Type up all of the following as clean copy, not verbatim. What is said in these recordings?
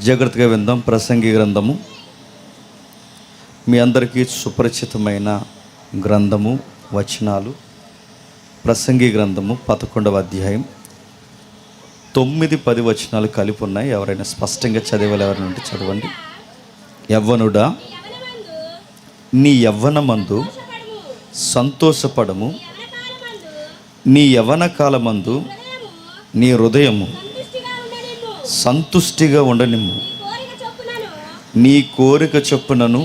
జాగ్రత్తగా విందాం. ప్రసంగి గ్రంథము మీ అందరికీ సుపరిచితమైన గ్రంథము, వచనాలు. ప్రసంగి గ్రంథము 11వ అధ్యాయం 9-10 వచనాలు కలిపి ఉన్నాయి. ఎవరైనా స్పష్టంగా చదివాలి, ఎవరైనా ఉంటే చదవండి. యవ్వనుడా, నీ యవ్వనమందు సంతోషపడము, నీ యవ్వన కాలమందు నీ హృదయము సంతుష్టిగా ఉండనిమ్ము. నీ కోరిక చొప్పునను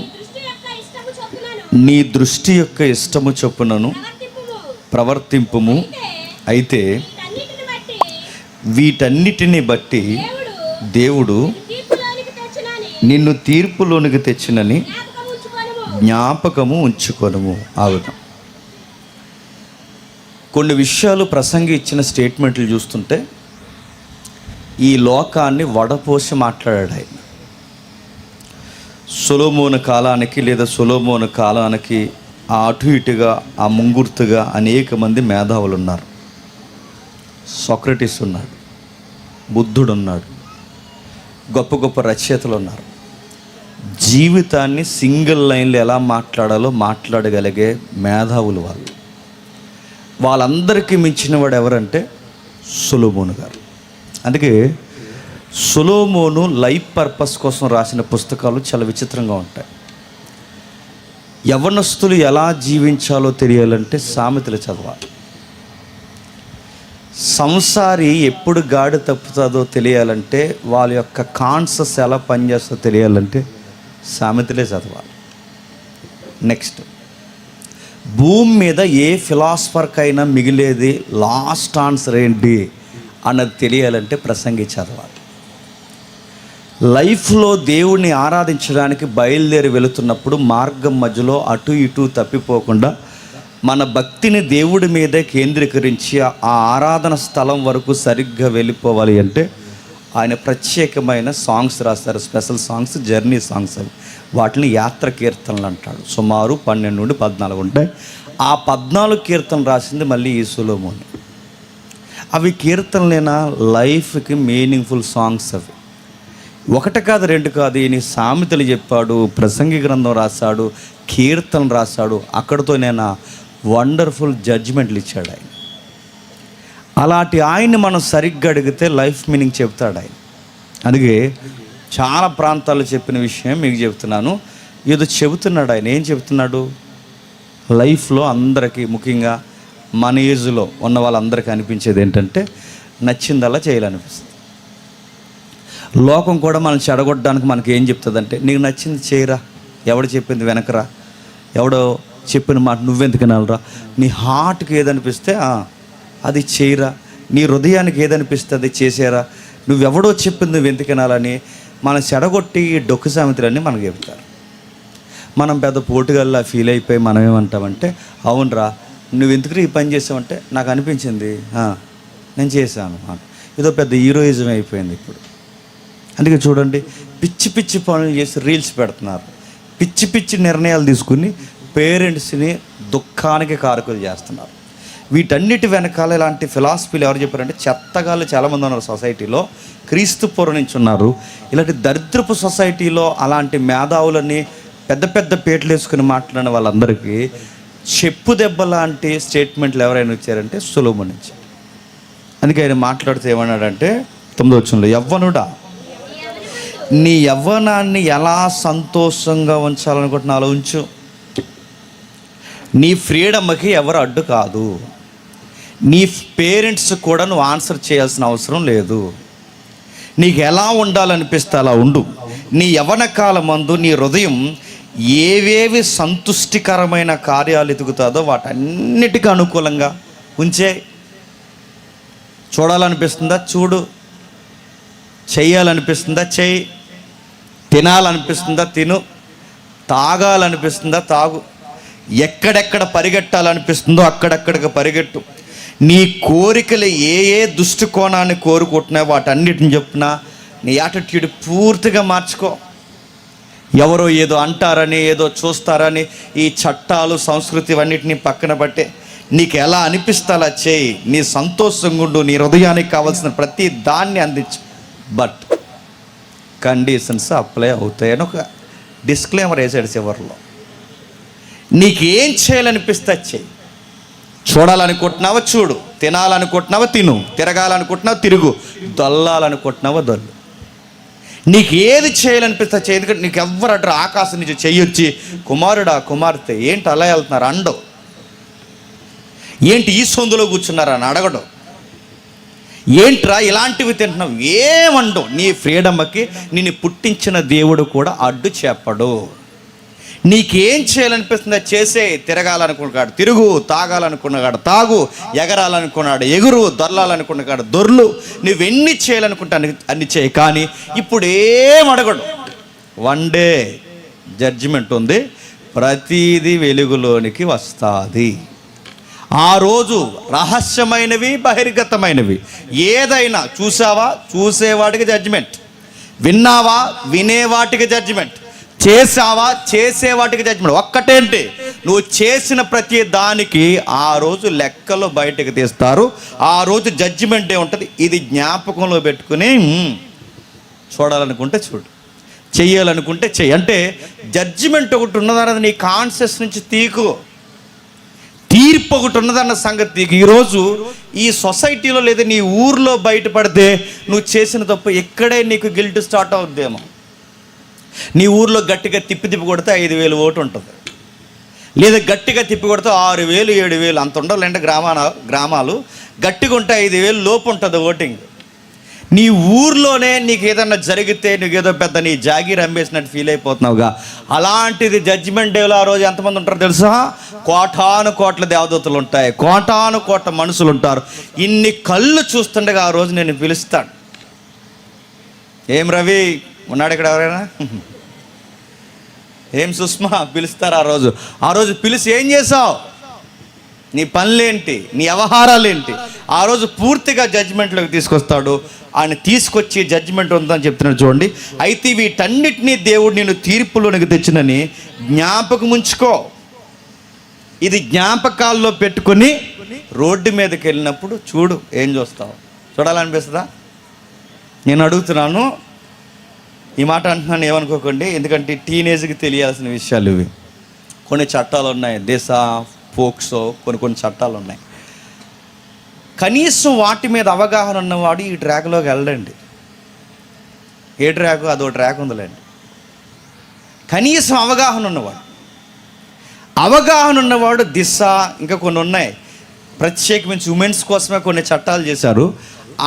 నీ దృష్టి యొక్క ఇష్టము చొప్పునను ప్రవర్తింపుము. అయితే వీటన్నిటిని బట్టి దేవుడు నిన్ను తీర్పులోనికి తెచ్చినని జ్ఞాపకము ఉంచుకొనుము. ఆగుదాం. కొన్ని విషయాలు ప్రసంగి ఇచ్చిన స్టేట్మెంట్లు చూస్తుంటే ఈ లోకాన్ని వడపోసి మాట్లాడాడు ఆయన. సొలొమోను కాలానికి లేదా సొలొమోను కాలానికి అటు ఇటుగా ఆ ముంగుర్తుగా అనేక మంది మేధావులు ఉన్నారు. సోక్రటీస్ ఉన్నాడు, బుద్ధుడు ఉన్నాడు, గొప్ప గొప్ప రచయితలు ఉన్నారు. జీవితాన్ని సింగిల్ లైన్లో ఎలా మాట్లాడాలో మాట్లాడగలిగే మేధావులు వాళ్ళు. వాళ్ళందరికీ మించిన వాడు ఎవరంటే సొలొమోను గారు. అందుకే సొలొమోను లైఫ్ పర్పస్ కోసం రాసిన పుస్తకాలు చాలా విచిత్రంగా ఉంటాయి. యవ్వనస్తులు ఎలా జీవించాలో తెలియాలంటే సామెతలు చదవాలి. సంసారి ఎప్పుడు గాడి తప్పుతుందో తెలియాలంటే, వాళ్ళ యొక్క కాన్షియస్ ఎలా పనిచేస్తుందో తెలియాలంటే సామెతలే చదవాలి. నెక్స్ట్, భూమి మీద ఏ ఫిలాసఫర్కైనా మిగిలేది లాస్ట్ ఆన్సర్ ఏంటి అన్నది తెలియాలంటే ప్రసంగి చదవాలి. లైఫ్లో దేవుణ్ణి ఆరాధించడానికి బయలుదేరి వెళుతున్నప్పుడు మార్గం మధ్యలో అటు ఇటు తప్పిపోకుండా మన భక్తిని దేవుడి మీదే కేంద్రీకరించి ఆ ఆరాధన స్థలం వరకు సరిగ్గా వెళ్ళిపోవాలి అంటే ఆయన ప్రత్యేకమైన సాంగ్స్ రాస్తారు. Special songs, journey songs. అవి వాటిని యాత్ర కీర్తనలు అంటాడు. సుమారు 12 నుండి 14 ఉంటాయి. ఆ 14 కీర్తనలు రాసింది మళ్ళీ ఈ సొలొమోను. అవి కీర్తనలేనా? లైఫ్కి మీనింగ్ఫుల్ సాంగ్స్ అవి. ఒకటి కాదు, రెండు కాదు. ఈయన సామెతలు చెప్పాడు, ప్రసంగి గ్రంథం రాశాడు, కీర్తనలు రాశాడు. అక్కడితో నేను వండర్ఫుల్ జడ్జిమెంట్లు ఇచ్చాడు ఆయన. అలాంటి ఆయన్ని మనం సరిగ్గా అడిగితే లైఫ్ మీనింగ్ చెప్తాడు ఆయన. అందుకే చాలా ప్రాంతాల్లో చెప్పిన విషయం మీకు చెప్తున్నాను. ఏదో చెబుతున్నాడు ఆయన. ఏం చెబుతున్నాడు? లైఫ్లో అందరికీ, ముఖ్యంగా మన ఏజ్లో ఉన్న వాళ్ళందరికీ అనిపించేది ఏంటంటే నచ్చిందల్లా చేయాలనిపిస్తుంది. లోకం కూడా మనం చెడగొట్టడానికి మనకి ఏం చెప్తుందంటే, నీకు నచ్చింది చేయరా, ఎవడు చెప్పింది వెనకరా, ఎవడో చెప్పిన మాట నువ్వెందుకు వినాలరా, నీ హార్ట్కి ఏదనిపిస్తే అది చేయరా, నీ హృదయానికి ఏదనిపిస్తే అది చేసేరా, నువ్వెవడో చెప్పింది నువ్వు ఎందుకు వినాలని మనం చెడగొట్టి డొక్కు సామెతలన్నీ మనకు చెప్తారు. మనం పెద్ద పోటుగల్లా ఫీల్ అయిపోయి మనం ఏమంటామంటే, అవునరా నువ్వు ఎందుకు ఈ పని చేసావంటే నాకు అనిపించింది, నేను చేశాను. ఏదో పెద్ద హీరోయిజం అయిపోయింది ఇప్పుడు. అందుకే చూడండి, పిచ్చి పిచ్చి పనులు చేసి రీల్స్ పెడుతున్నారు. పిచ్చి పిచ్చి నిర్ణయాలు తీసుకుని పేరెంట్స్ని దుఃఖానికి కారకులు చేస్తున్నారు. వీటన్నిటి వెనకాల ఇలాంటి ఫిలాసఫీలు ఎవరు చెప్పారంటే, చెత్తగాళ్ళు చాలామంది ఉన్నారు సొసైటీలో. క్రీస్తు పూర్వం నుంచి ఉన్నారు. ఇలాంటి దరిద్రపు సొసైటీలో అలాంటి మేధావులని పెద్ద పెద్ద పేటలు వేసుకుని మాట్లాడిన వాళ్ళందరికీ చెప్పు దెబ్బ లాంటి స్టేట్మెంట్లు ఎవరైనా వచ్చారంటే సొలొమోను నుంచి. అందుకే ఆయన మాట్లాడితే ఏమన్నాడంటే 9వ వచనంలో, యవ్వనుడా, నీ యవ్వనాన్ని ఎలా సంతోషంగా ఉంచాలనుకుంటున్నా అలా ఉంచు. నీ ఫ్రీడమ్కి ఎవరు అడ్డు కాదు. నీ పేరెంట్స్ కూడా నువ్వు ఆన్సర్ చేయాల్సిన అవసరం లేదు. నీకు ఎలా ఉండాలనిపిస్తే అలా ఉండు. నీ యవ్వన కాలమందు నీ హృదయం ఏవేవి సంతుష్టికరమైన కార్యాలు ఎదుగుతుందో వాటన్నిటికీ అనుకూలంగా ఉంచే. చూడాలనిపిస్తుందా చూడు, చెయ్యాలనిపిస్తుందా చెయ్యి, తినాలనిపిస్తుందా తిను, తాగాలనిపిస్తుందా తాగు, ఎక్కడెక్కడ పరిగెట్టాలనిపిస్తుందో అక్కడెక్కడికి పరిగెట్టు. నీ కోరికలు ఏ ఏ దృష్టికోణాన్ని కోరుకుంటున్నాయో వాటన్నిటిని చెప్పున నీ యాటిట్యూడ్ పూర్తిగా మార్చుకో. ఎవరో ఏదో అంటారని, ఏదో చూస్తారని ఈ చట్టాలు, సంస్కృతి అన్నిటిని పక్కన పట్టే నీకు ఎలా అనిపిస్తే అలా చేయి. నీ సంతోషంగా ఉండు, నీ హృదయానికి కావాల్సిన ప్రతి దాన్ని అందించు. బట్ కండిషన్స్ అప్లై అవుతాయని ఒక డిస్క్లైమర్ వేసాడు చివరిలో. నీకేం చేయాలనిపిస్తే చెయ్యి. చూడాలనుకుంటున్నావా చూడు, తినాలనుకుంటున్నావా తిను, తిరగాలనుకుంటున్నావా తిరుగు, దొల్లాలనుకుంటున్నావా దొల్లు. నీకు ఏది చేయాలనిపిస్తే చేయి. ఎందుకంటే నీకు ఎవ్వరు అంటారు ఆకాశం నుంచి చెయ్యొచ్చి కుమారుడా కుమార్తె ఏంటి అలా వెళ్తున్నారు అండవు, ఏంటి ఈ సొందులో కూర్చున్నారా అని అడగడం, ఏంట్రా ఇలాంటివి తింటున్నావు ఏమండవు. నీ ఫ్రీడమ్కి నిన్ను పుట్టించిన దేవుడు కూడా అడ్డు చెప్పడు. నీకేం చేయాలనిపిస్తుందో చేసే. తిరగాలనుకున్నాడు తిరుగు, తాగాలనుకున్నాడు తాగు, ఎగరాలనుకున్నాడు ఎగురు, దొర్లాలనుకున్నాడు దొర్లు. నువ్వెన్ని చేయాలనుకుంటా అన్ని చేయి. కానీ ఇప్పుడు ఏం అడగడు. వన్ డే జడ్జిమెంట్ ఉంది, ప్రతీది వెలుగులోనికి వస్తుంది. ఆ రోజు రహస్యమైనవి బహిర్గతమైనవి ఏదైనా చూసావా చూసేవాడికి జడ్జిమెంట్, విన్నావా వినేవాటికి జడ్జిమెంట్, చేసావా చేసేవాటికి జడ్జిమెంట్. ఒక్కటేంటి, నువ్వు చేసిన ప్రతి దానికి ఆ రోజు లెక్కలు బయటకు తీస్తారు. ఆ రోజు జడ్జిమెంట్ ఉంటుంది. ఇది జ్ఞాపకంలో పెట్టుకుని చూడాలనుకుంటే చూడు, చెయ్యాలనుకుంటే చెయ్యి. అంటే జడ్జిమెంట్ ఒకటి ఉన్నదన్నది నీ కాన్షియస్ నుంచి తీకు, తీర్పు ఒకటి ఉన్నదన్న సంగతి నీకు. ఈరోజు ఈ సొసైటీలో లేదా నీ ఊర్లో బయటపడితే నువ్వు చేసిన తప్పు ఇక్కడే నీకు గిల్ట్ స్టార్ట్ అవుద్దేమో. నీ ఊర్లో గట్టిగా తిప్పి కొడితే 5,000 ఓటు ఉంటుంది, లేదా గట్టిగా తిప్పి కొడితే 6,000 7,000 అంత ఉండాలంటే గ్రామాలు గట్టిగా ఉంటే 5,000 లోపు ఉంటుంది ఓటింగ్. నీ ఊర్లోనే నీకు ఏదన్నా జరిగితే నువ్వు ఏదో పెద్ద నీ జాగీర్ అమ్మేసినట్టు ఫీల్ అయిపోతున్నావుగా. అలాంటిది జడ్జిమెంట్ డేలో ఆ రోజు ఎంతమంది ఉంటారో తెలుసా? కోటాను కోట్ల దేవదూతలు ఉంటాయి, కోటాను కోట్ల మనుషులు ఉంటారు. ఇన్ని కళ్ళు చూస్తుండగా ఆ రోజు నేను పిలుస్తాను. ఏం రవి ఉన్నాడు ఇక్కడ ఎవరైనా? ఏం సుష్మా పిలుస్తారు ఆ రోజు పిలిచి ఏం చేసావు, నీ పనులేంటి, నీ వ్యవహారాలేంటి, ఆ రోజు పూర్తిగా జడ్జిమెంట్లోకి తీసుకొస్తాడు. ఆయన తీసుకొచ్చి జడ్జిమెంట్ ఉందని చెప్తున్నాడు చూడండి. అయితే వీటన్నిటినీ దేవుడు నేను తీర్పులోనికి తెచ్చినని జ్ఞాపకం ఉంచుకో. ఇది జ్ఞాపకాల్లో పెట్టుకొని రోడ్డు మీదకి వెళ్ళినప్పుడు చూడు, ఏం చూస్తావు. చూడాలనిపిస్తుందా? నేను అడుగుతున్నాను, ఈ మాట అంటున్నాను ఏమనుకోకండి, ఎందుకంటే టీనేజ్కి తెలియాల్సిన విషయాలు ఇవి. కొన్ని చట్టాలు ఉన్నాయి, దేశ పోక్సో కొన్ని చట్టాలు ఉన్నాయి. కనీసం వాటి మీద అవగాహన ఉన్నవాడు ఈ ట్రాక్లోకి వెళ్ళండి. ఏ ట్రాక్? అదో ట్రాక్ ఉందిలేండి. కనీసం అవగాహన ఉన్నవాడు దిశ ఇంకా కొన్ని ఉన్నాయి. ప్రత్యేకించి ఉమెన్స్ కోసమే కొన్ని చట్టాలు చేశారు.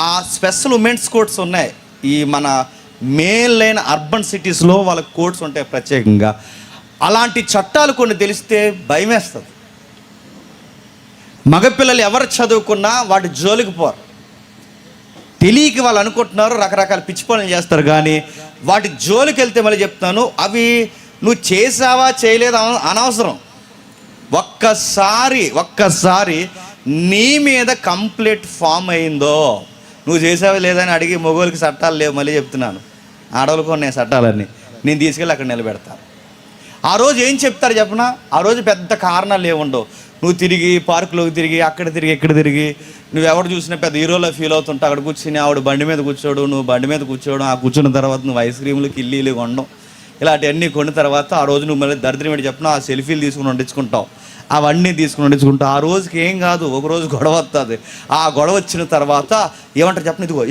ఆ స్పెషల్ ఉమెన్స్ కోర్ట్స్ ఉన్నాయి. ఈ మన మెయిన్ లైన్ అర్బన్ సిటీస్లో వాళ్ళకి కోర్ట్స్ ఉంటాయి ప్రత్యేకంగా. అలాంటి చట్టాలు కొన్ని తెలిస్తే భయం వేస్తుంది. మగపిల్లలు ఎవరు చదువుకున్నా వాటి జోలికి పోరు. తెలియక వాళ్ళు అనుకుంటున్నారు రకరకాల పిచ్చి పనులు చేస్తారు, కానీ వాటి జోలికి వెళ్తే మళ్ళీ చెప్తాను, అవి నువ్వు చేసావా చేయలేదా అనవసరం. ఒక్కసారి నీ మీద కంప్లీట్ ఫామ్ అయిందో, నువ్వు చేసావా లేదని అడిగి మొగోళ్ళకి చట్టాలు లేవు. మళ్ళీ చెప్తున్నాను, ఆడవాళ్ళకు ఉన్నాయి చట్టాలన్నీ. నేను తీసుకెళ్ళి అక్కడ నిలబెడతాను. ఆ రోజు ఏం చెప్తారు చెప్పనా? ఆ రోజు పెద్ద కారణాలు ఏముండవు. నువ్వు తిరిగి పార్కులోకి తిరిగి అక్కడ తిరిగి ఇక్కడ తిరిగి నువ్వు ఎవరు చూసినా పెద్ద హీరోలో ఫీల్ అవుతుంటా. అక్కడ కూర్చుని ఆవిడ బండి మీద కూర్చోడు, నువ్వు బండి మీద కూర్చోవడం, ఆ కూర్చున్న తర్వాత నువ్వు ఐస్ క్రీములు కిల్లీలు కొనడం, ఇలాంటివన్నీ కొన్న తర్వాత ఆ రోజు నువ్వు మళ్ళీ దరిద్రం ఏంటి చెప్పినా ఆ సెల్ఫీలు తీసుకుని వండించుకుంటావు, అవన్నీ తీసుకుని వండించుకుంటావు. ఆ రోజుకి ఏం కాదు, ఒకరోజు గొడవ వస్తుంది. ఆ గొడవ వచ్చిన తర్వాత ఏమంటారు చెప్పిన, ఇదిగో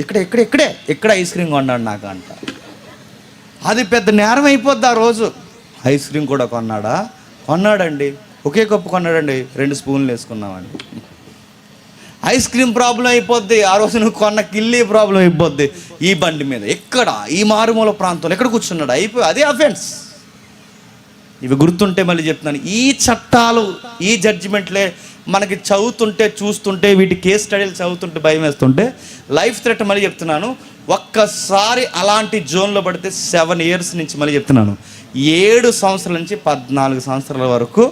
ఇక్కడ ఐస్ క్రీమ్ కొన్నాడు నాకు అంట. అది పెద్ద నేరం అయిపోద్ది. ఆ రోజు ఐస్ క్రీమ్ కూడా కొన్నాడండి, ఒకే కప్పు కొన్నాడండి, 2 స్పూన్లు వేసుకున్నామండి. ఐస్ క్రీమ్ ప్రాబ్లం అయిపోద్ది. ఆ రోజు నువ్వు కొన్న కిల్లీ ప్రాబ్లం అయిపోద్ది. ఈ బండి మీద ఎక్కడ, ఈ మారుమూల ప్రాంతంలో ఎక్కడ కూర్చున్నాడు, అదే అఫెన్స్. ఇవి గుర్తుంటే మళ్ళీ చెప్తున్నాను, ఈ చట్టాలు ఈ జడ్జిమెంట్లే మనకి చూస్తుంటే వీటి కేస్ స్టడీలు చదువుతుంటే భయం వేస్తుంటే లైఫ్ థ్రెట్. మళ్ళీ చెప్తున్నాను, ఒక్కసారి అలాంటి జోన్లో పడితే 7 years నుంచి మళ్ళీ చెప్తున్నాను 7 సంవత్సరాల నుంచి 14 సంవత్సరాల వరకు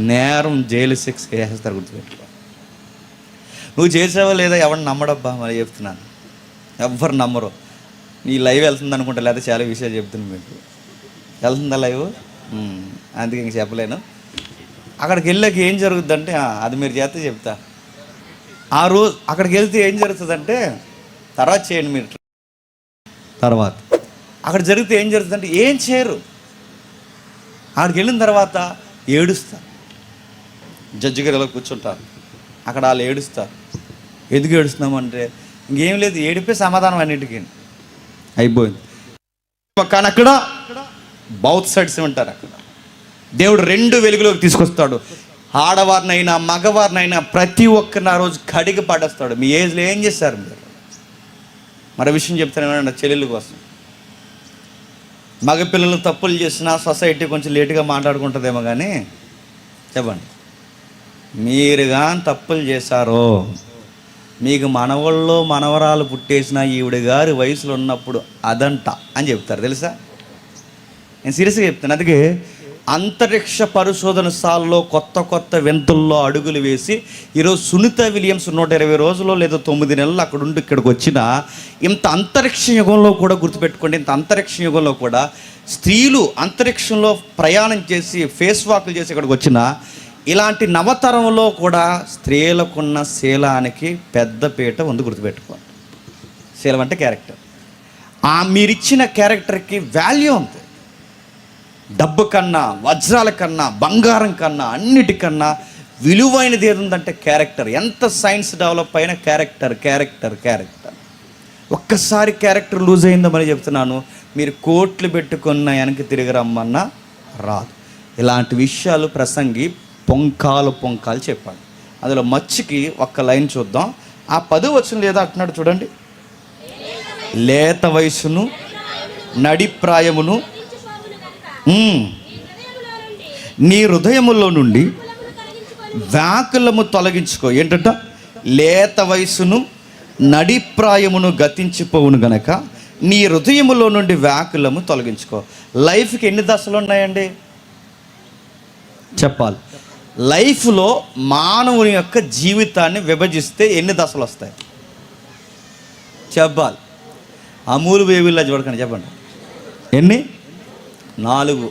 నేరం, జైలు శిక్ష వేసేస్తారు. గుర్తుపెట్టుకో. నువ్వు చేసావో లేదా ఎవరిని నమ్మడబ్బా. మళ్ళీ చెప్తున్నాను, ఎవ్వరు నమ్మరు. ఈ లైవ్ వెళ్తుంది అనుకుంటా, లేదా చాలా విషయాలు చెప్తున్నాను మీకు. వెళ్తుందా లైవ్? అందుకే ఇంక చెప్పలేను. అక్కడికి వెళ్ళాక ఏం జరుగుద్దంటే అది మీరు చేస్తే చెప్తా. ఆ రోజు అక్కడికి వెళ్తే ఏం జరుగుతుందంటే, తర్వాత చేయండి మీరు. తర్వాత అక్కడ జరిగితే ఏం జరుగుతుందంటే ఏం చేయరు. అక్కడికి వెళ్ళిన తర్వాత ఏడుస్తారు. జడ్జి గారు ఇలా కూర్చుంటారు, అక్కడ వాళ్ళు ఏడుస్తారు. ఎందుకు ఏడుస్తున్నామంటే ఇంకేం లేదు, ఏడిపే సమాధానం అన్నిటికీ అయిపోయింది. కానీ అక్కడ బౌత్ సైడ్స్ ఉంటారు. అక్కడ దేవుడు 2 వెలుగులోకి తీసుకొస్తాడు. ఆడవారినైనా మగవారినైనా ప్రతి ఒక్కరిని ఆ రోజు కడిగి పడేస్తాడు. మీ ఏజ్లో ఏం చేస్తారు మీరు? మరో విషయం చెప్తాను చెల్లెళ్ళ కోసం. మగపిల్లలు తప్పులు చేసినా సొసైటీ కొంచెం లేటుగా మాట్లాడుకుంటుందేమో, కానీ చెప్పండి, మీరు కానీ తప్పులు చేశారో మీకు మనవల్లో మనవరాలు పుట్టేసిన ఈవిడ గారి వయసులో ఉన్నప్పుడు అదంట అని చెప్తారు, తెలుసా? నేను సీరియస్గా చెప్తాను. అందుకే అంతరిక్ష పరిశోధనశాలలో కొత్త వింతల్లో అడుగులు వేసి ఈరోజు సునీత విలియమ్స్ 120 రోజుల్లో లేదా 9 నెలలు అక్కడ ఉండి ఇక్కడికి వచ్చిన ఇంత అంతరిక్ష యుగంలో కూడా గుర్తుపెట్టుకోండి, ఇంత అంతరిక్ష యుగంలో కూడా స్త్రీలు అంతరిక్షంలో ప్రయాణం చేసి ఫేస్ వాక్లు చేసి ఇక్కడికి వచ్చిన ఇలాంటి నవతరంలో కూడా స్త్రీలకున్న శీలానికి పెద్ద పీట ఉంది, గుర్తుపెట్టుకోండి. శీలం అంటే క్యారెక్టర్. మీరిచ్చిన క్యారెక్టర్కి వాల్యూ ఉంది. డబ్బు కన్నా, వజ్రాల కన్నా, బంగారం కన్నా, అన్నిటికన్నా విలువైనది ఏదుందంటే క్యారెక్టర్. ఎంత సైన్స్ డెవలప్ అయిన క్యారెక్టర్. ఒక్కసారి క్యారెక్టర్ లూజ్ అయిందో మరి చెప్తున్నాను, మీరు కోట్లు పెట్టుకున్న వెనక్కి తిరిగి రమ్మన్నా రాదు. ఇలాంటి విషయాలు ప్రసంగి పొంకాలు చెప్పాడు. అందులో మచ్చికి ఒక్క లైన్ చూద్దాం. ఆ 10వ వచనం లేదా అంటున్నాడు చూడండి, లేత వయసును నడిప్రాయమును నీ హృదయములో నుండి వ్యాకులము తొలగించుకో. ఏంటంట? లేత వయసును నడిప్రాయమును గతించిపోవును గనక నీ హృదయములో నుండి వ్యాకులము తొలగించుకో. లైఫ్కి ఎన్ని దశలు ఉన్నాయండి చెప్పాలి? లైఫ్లో మానవుని యొక్క జీవితాన్ని విభజిస్తే ఎన్ని దశలు వస్తాయి చెప్పాలి? అమూలు బేబీలా చూడకండి, చెప్పండి ఎన్ని? 4.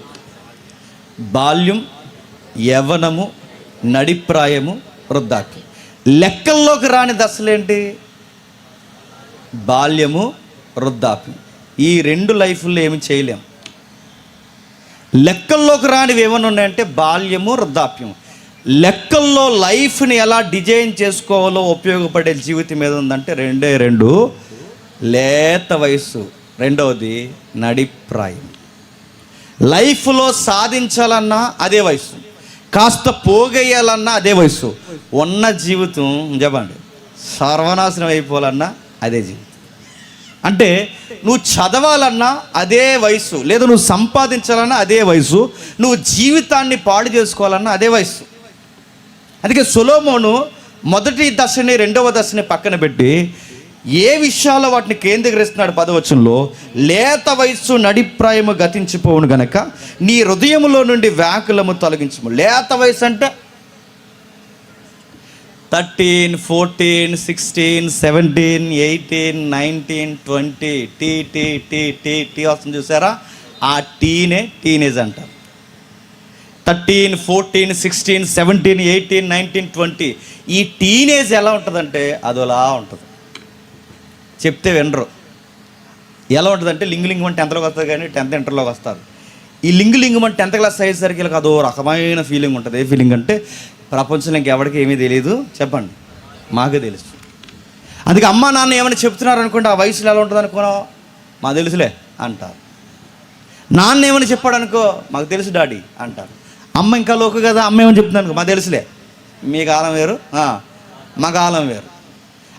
బాల్యం, యవ్వనము, నడిప్రాయము, వృద్ధాప్యం. లెక్కల్లోకి రాని దశలేంటి? బాల్యము, వృద్ధాప్యం. ఈ 2 లైఫ్లో ఏమి చేయలేం. లెక్కల్లోకి రానివి ఏమైనా ఉన్నాయంటే బాల్యము, వృద్ధాప్యం. లెక్కల్లో లైఫ్ని ఎలా డిజైన్ చేసుకోవాలో ఉపయోగపడే జీవితం ఏది ఉందంటే 2 లేత వయసు, 2వది నడిప్రాయం. లైఫ్లో సాధించాలన్నా అదే వయసు, కాస్త పోగేయాలన్నా అదే వయసు, ఉన్న జీవితం చెప్పండి సర్వనాశనం అయిపోవాలన్నా అదే జీవితం. అంటే నువ్వు చదవాలన్నా అదే వయసు, లేదా నువ్వు సంపాదించాలన్నా అదే వయసు, నువ్వు జీవితాన్ని పాడు చేసుకోవాలన్నా అదే వయసు. అందుకే సొలొమోను మొదటి దశని 2వ దశని పక్కన పెట్టి ఏ విషయాల్లో వాటిని కేంద్రీకరిస్తున్నాడు 10వ వచనంలో, లేత వయస్సు నడిప్రాయము గతించిపోవును గనక నీ హృదయములో నుండి వ్యాకులము తొలగించము. లేత వయసు అంటే 13, 14, 16, 17, 18, 19, 20 టీ వస్తుంది చూసారా? ఆ టీనే టీనేజ్ అంటారు. 13, 14, 16, 17, 18, 19, 20 ఈ టీనేజ్ ఎలా ఉంటుందంటే అదోలా ఉంటుంది, చెప్తే వినరు. ఎలా ఉంటుందంటే లింగులింగం అంటే 10th వస్తుంది, కానీ 10th ఇంటర్లోకి వస్తారు. ఈ లింగులింగం అంటే 10th క్లాస్ అయ్యేసరికి వీళ్ళకి అదో రకమైన ఫీలింగ్ ఉంటుంది. ఏ ఫీలింగ్ అంటే ప్రపంచంలో ఇంకెవరికి ఏమీ తెలియదు, చెప్పండి మాకే తెలుసు. అందుకే అమ్మ నాన్న ఏమైనా చెప్తున్నారు అనుకోండి, ఆ వయసులో ఎలా ఉంటుంది అనుకున్నావు, మాకు తెలుసులే అంటారు. నాన్న ఏమైనా చెప్పాడు అనుకో, మాకు తెలుసు డాడీ అంటారు. అమ్మ ఇంకా లోకు కదా, అమ్మ ఏమని చెప్తుంది అనుకో, మాకు తెలుసులే. మీ కాలం వేరు, మా కాలం వేరు.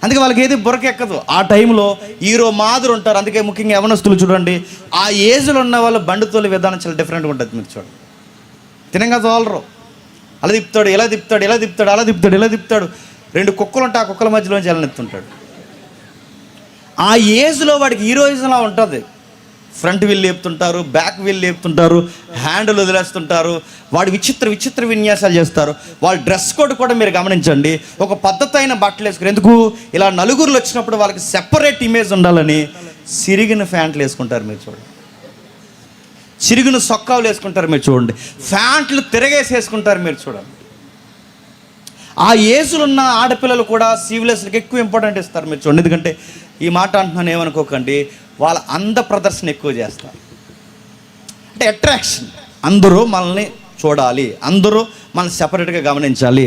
అందుకే వాళ్ళకి ఏది బుర్రకెక్కదు. ఆ టైంలో హీరో మాదిరి ఉంటారు. అందుకే ముఖ్యంగా యవనస్తులు చూడండి, ఆ ఏజ్లో ఉన్న వాళ్ళు బండితోలి విధానం చాలా డిఫరెంట్గా ఉంటుంది. మీరు చూడండి, తినంగా తోలరు, అలా తిప్పుతాడు, ఎలా తిప్పుతాడు, ఎలా తిప్పుతాడు, అలా తిప్పుతాడు, ఎలా తిప్పుతాడు. 2 కుక్కలు ఉంటాయి, ఆ కుక్కల మధ్యలోంచి ఎలనెత్తుంటాడు. ఆ ఏజ్లో వాడికి హీరోయిజంలా ఉంటుంది. ఫ్రంట్ వీల్ లేపుతుంటారు, బ్యాక్ వీల్ లేపుతుంటారు, హ్యాండిల్ వదిలేస్తుంటారు. వాడు విచిత్ర విన్యాసాలు చేస్తారు. వాళ్ళ డ్రెస్ కోడ్ కూడా మీరు గమనించండి, ఒక పద్ధతి అయిన బట్టలు వేసుకుని. ఎందుకు? ఇలా నలుగురులు వచ్చినప్పుడు వాళ్ళకి సెపరేట్ ఇమేజ్ ఉండాలని సిరిగిన ప్యాంట్లు వేసుకుంటారు. మీరు చూడండి, చిరిగిన సొక్కాలు వేసుకుంటారు. మీరు చూడండి, ప్యాంట్లు తిరగేసి వేసుకుంటారు. మీరు చూడండి, ఆ ఏజ్లో ఉన్న ఆడపిల్లలు కూడా సీవ్లెస్కి ఎక్కువ ఇంపార్టెంట్ ఇస్తారు. మీరు చూడండి, ఎందుకంటే ఈ మాట అంటున్నాను ఏమనుకోకండి, వాళ్ళ అంద ప్రదర్శన ఎక్కువ చేస్తారు. అంటే అట్రాక్షన్, అందరూ మనల్ని చూడాలి, అందరూ మనం సెపరేట్గా గమనించాలి.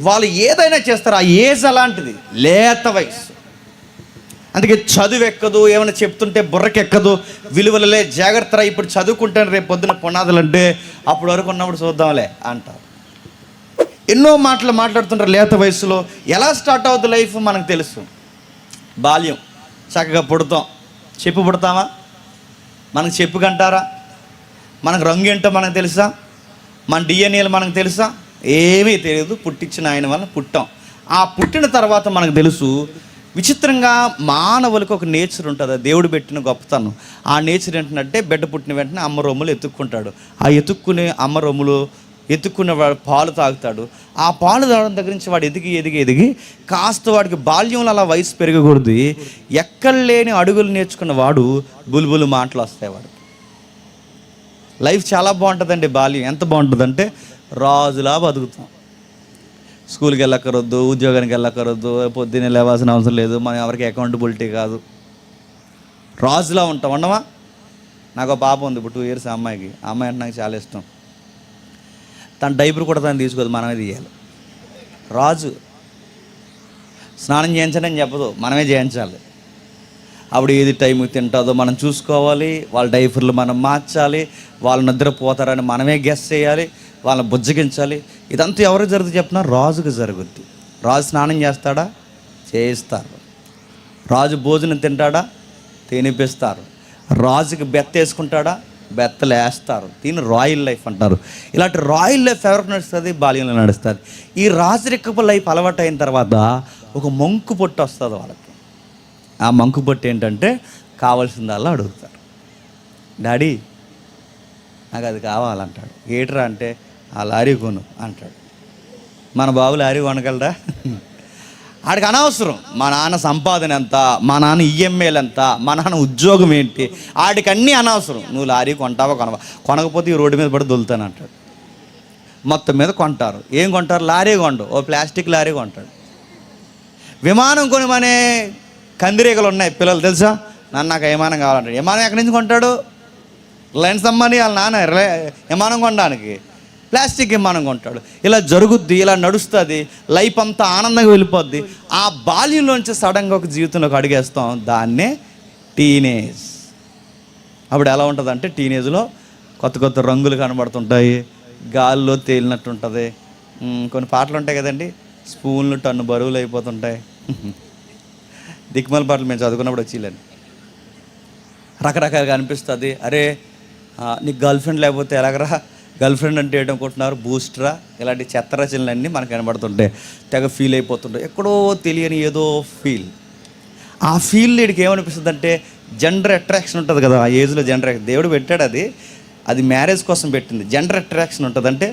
వాళ్ళు ఏదైనా చేస్తారు. ఆ ఏజ్ అలాంటిది, లేత వయసు. అందుకే చదువు ఎక్కదు, ఏమైనా చెప్తుంటే బుర్రకెక్కదు, విలువలలే జాగ్రత్త, ఇప్పుడు చదువుకుంటాను రేపు పొద్దున పునాదులు అంటే అప్పుడు వరకు ఉన్నప్పుడు చూద్దాంలే అంటారు. ఎన్నో మాటలు మాట్లాడుతుంటారు లేత వయసులో. ఎలా స్టార్ట్ అవుతుంది లైఫ్ మనకు తెలుసు. బాల్యం, చక్కగా పుడతాం. చెప్పు పుడతామా? మనకు చెప్పు కంటారా? మనకు రంగు ఏంటో మనకు తెలుసా? మన డిఎన్ఏలు మనకు తెలుసా? ఏమీ తెలియదు. పుట్టించిన ఆయన వల్ల పుట్టాం. ఆ పుట్టిన తర్వాత మనకు తెలుసు. విచిత్రంగా మానవులకు ఒక నేచర్ ఉంటుంది, దేవుడు పెట్టిన గొప్పతనం. ఆ నేచర్ ఏంటంటే బిడ్డ పుట్టిన వెంటనే అమ్మ రొమ్ములు ఎత్తుక్కుంటాడు. ఆ ఎత్తుక్కునే అమ్మ రొమ్ములు ఎత్తుక్కున్న వాడు పాలు తాగుతాడు. ఆ పాలు తాగడం దగ్గర నుంచి వాడు ఎదిగి కాస్త వాడికి బాల్యంలో అలా వయసు పెరగకూడదు. ఎక్కడ లేని అడుగులు నేర్చుకున్న వాడు బుల్బులు మాటలు వస్తాయి వాడు. లైఫ్ చాలా బాగుంటుందండి. బాల్యం ఎంత బాగుంటుందంటే రాజులా బతుకుతాం. స్కూల్కి వెళ్ళక్కరొద్దు, ఉద్యోగానికి వెళ్ళక్కరొద్దు, పొద్దున్నే లేవాల్సిన అవసరం లేదు, మనం ఎవరికి అకౌంటబిలిటీ కాదు, రాజులా ఉంటాం. ఉండమా? నాకు ఒక పాప ఉంది, ఇప్పుడు 2 years. ఆ అమ్మాయికి, ఆ అమ్మాయి అంటే నాకు చాలా ఇష్టం. తన డైపర్ కూడా తను తీసుకోదు, మనమే తీయాలి. రాజు స్నానం చేయించడం చెప్పదు, మనమే చేయించాలి. అప్పుడు ఏది టైంకి తింటుందో మనం చూసుకోవాలి, వాళ్ళ డైపర్లు మనం మార్చాలి, వాళ్ళు నిద్రపోతారని మనమే గెస్ చేయాలి, వాళ్ళని బుజ్జగించాలి. ఇదంతా ఎవరికి జరుగుతుంది చెప్పినా? రాజుకి జరుగుద్ది. రాజు స్నానం చేస్తాడా? చేయిస్తారు. రాజు భోజనం తింటాడా? తినిపిస్తారు. రాజుకి బెత్త వేసుకుంటాడా? బెత్తలు వేస్తారు. దీన్ని రాయల్ లైఫ్ అంటారు. ఇలాంటి రాయల్ లైఫ్ ఎవరికి నడుస్తుంది? బాల్యంలో నడుస్తుంది. ఈ రాజరికపు లైఫ్ అలవాటు అయిన తర్వాత ఒక మంకు పొట్టు వస్తుంది వాళ్ళకి. ఆ మంకు పొట్టు ఏంటంటే కావాల్సిందల్లా అడుగుతారు. డాడీ నాకు అది కావాలంటాడు. ఏట్రా అంటే ఆ లారీ కొను అంటాడు. మన బాబు లారీ కొనగలరా? ఆడికి అనవసరం మా నాన్న సంపాదన ఎంత, మా నాన్న ఈఎంఐలు ఎంత, మా నాన్న ఉద్యోగం ఏంటి, ఆడికి అన్నీ అనవసరం. నువ్వు లారీ కొంటావా కొనకపోతే ఈ రోడ్డు మీద పడి దొలుతాను అంటాడు. మొత్తం మీద కొంటారు. ఏం కొంటారు? లారీ కొండు, ఓ ప్లాస్టిక్ లారీ కొంటాడు. విమానం కొనమనే కందిరీగలు ఉన్నాయి పిల్లలు, తెలుసా? నాకు విమానం కావాలంటాడు. విమానం ఎక్కడి నుంచి కొంటాడు? రిలయన్స్ అమ్మని వాళ్ళ నాన్న విమానం కొనడానికి ప్లాస్టిక్ విమానం కొంటాడు. ఇలా జరుగుద్ది, ఇలా నడుస్తుంది. లైఫ్ అంతా ఆనందంగా వెళ్ళిపోద్ది. ఆ బాల్యంలోంచి సడన్గా ఒక జీవితంలోకి అడిగేస్తాం, దాన్నే టీనేజ్. అప్పుడు ఎలా ఉంటుంది అంటే టీనేజ్లో కొత్త కొత్త రంగులు కనబడుతుంటాయి, గాల్లో తేలినట్టు ఉంటుంది. కొన్ని పాటలు ఉంటాయి కదండి, స్పూన్లు టన్ను బరువులు అయిపోతుంటాయి. దిక్మల పాటలు మేము చదువుకున్నప్పుడు వచ్చిలేండి. రకరకాలుగా అనిపిస్తుంది. అరే నీకు గర్ల్ ఫ్రెండ్ లేకపోతే ఎలాగరా? గర్ల్ ఫ్రెండ్ అంటే ఏంటనుకుంటున్నారు? బూస్టరా? ఇలాంటి చెత్త రచనలన్నీ మనకు కనబడుతుంటాయి. తెగ ఫీల్ అయిపోతుంటాయి. ఎక్కడో తెలియని ఏదో ఫీల్. ఆ ఫీల్ వీడికి ఏమనిపిస్తుంది అంటే జెండర్ అట్రాక్షన్ ఉంటుంది కదా, ఆ ఏజ్లో జెండర్ దేవుడు పెట్టాడు. అది మ్యారేజ్ కోసం పెట్టింది. జెండర్ అట్రాక్షన్ ఉంటుంది. అంటే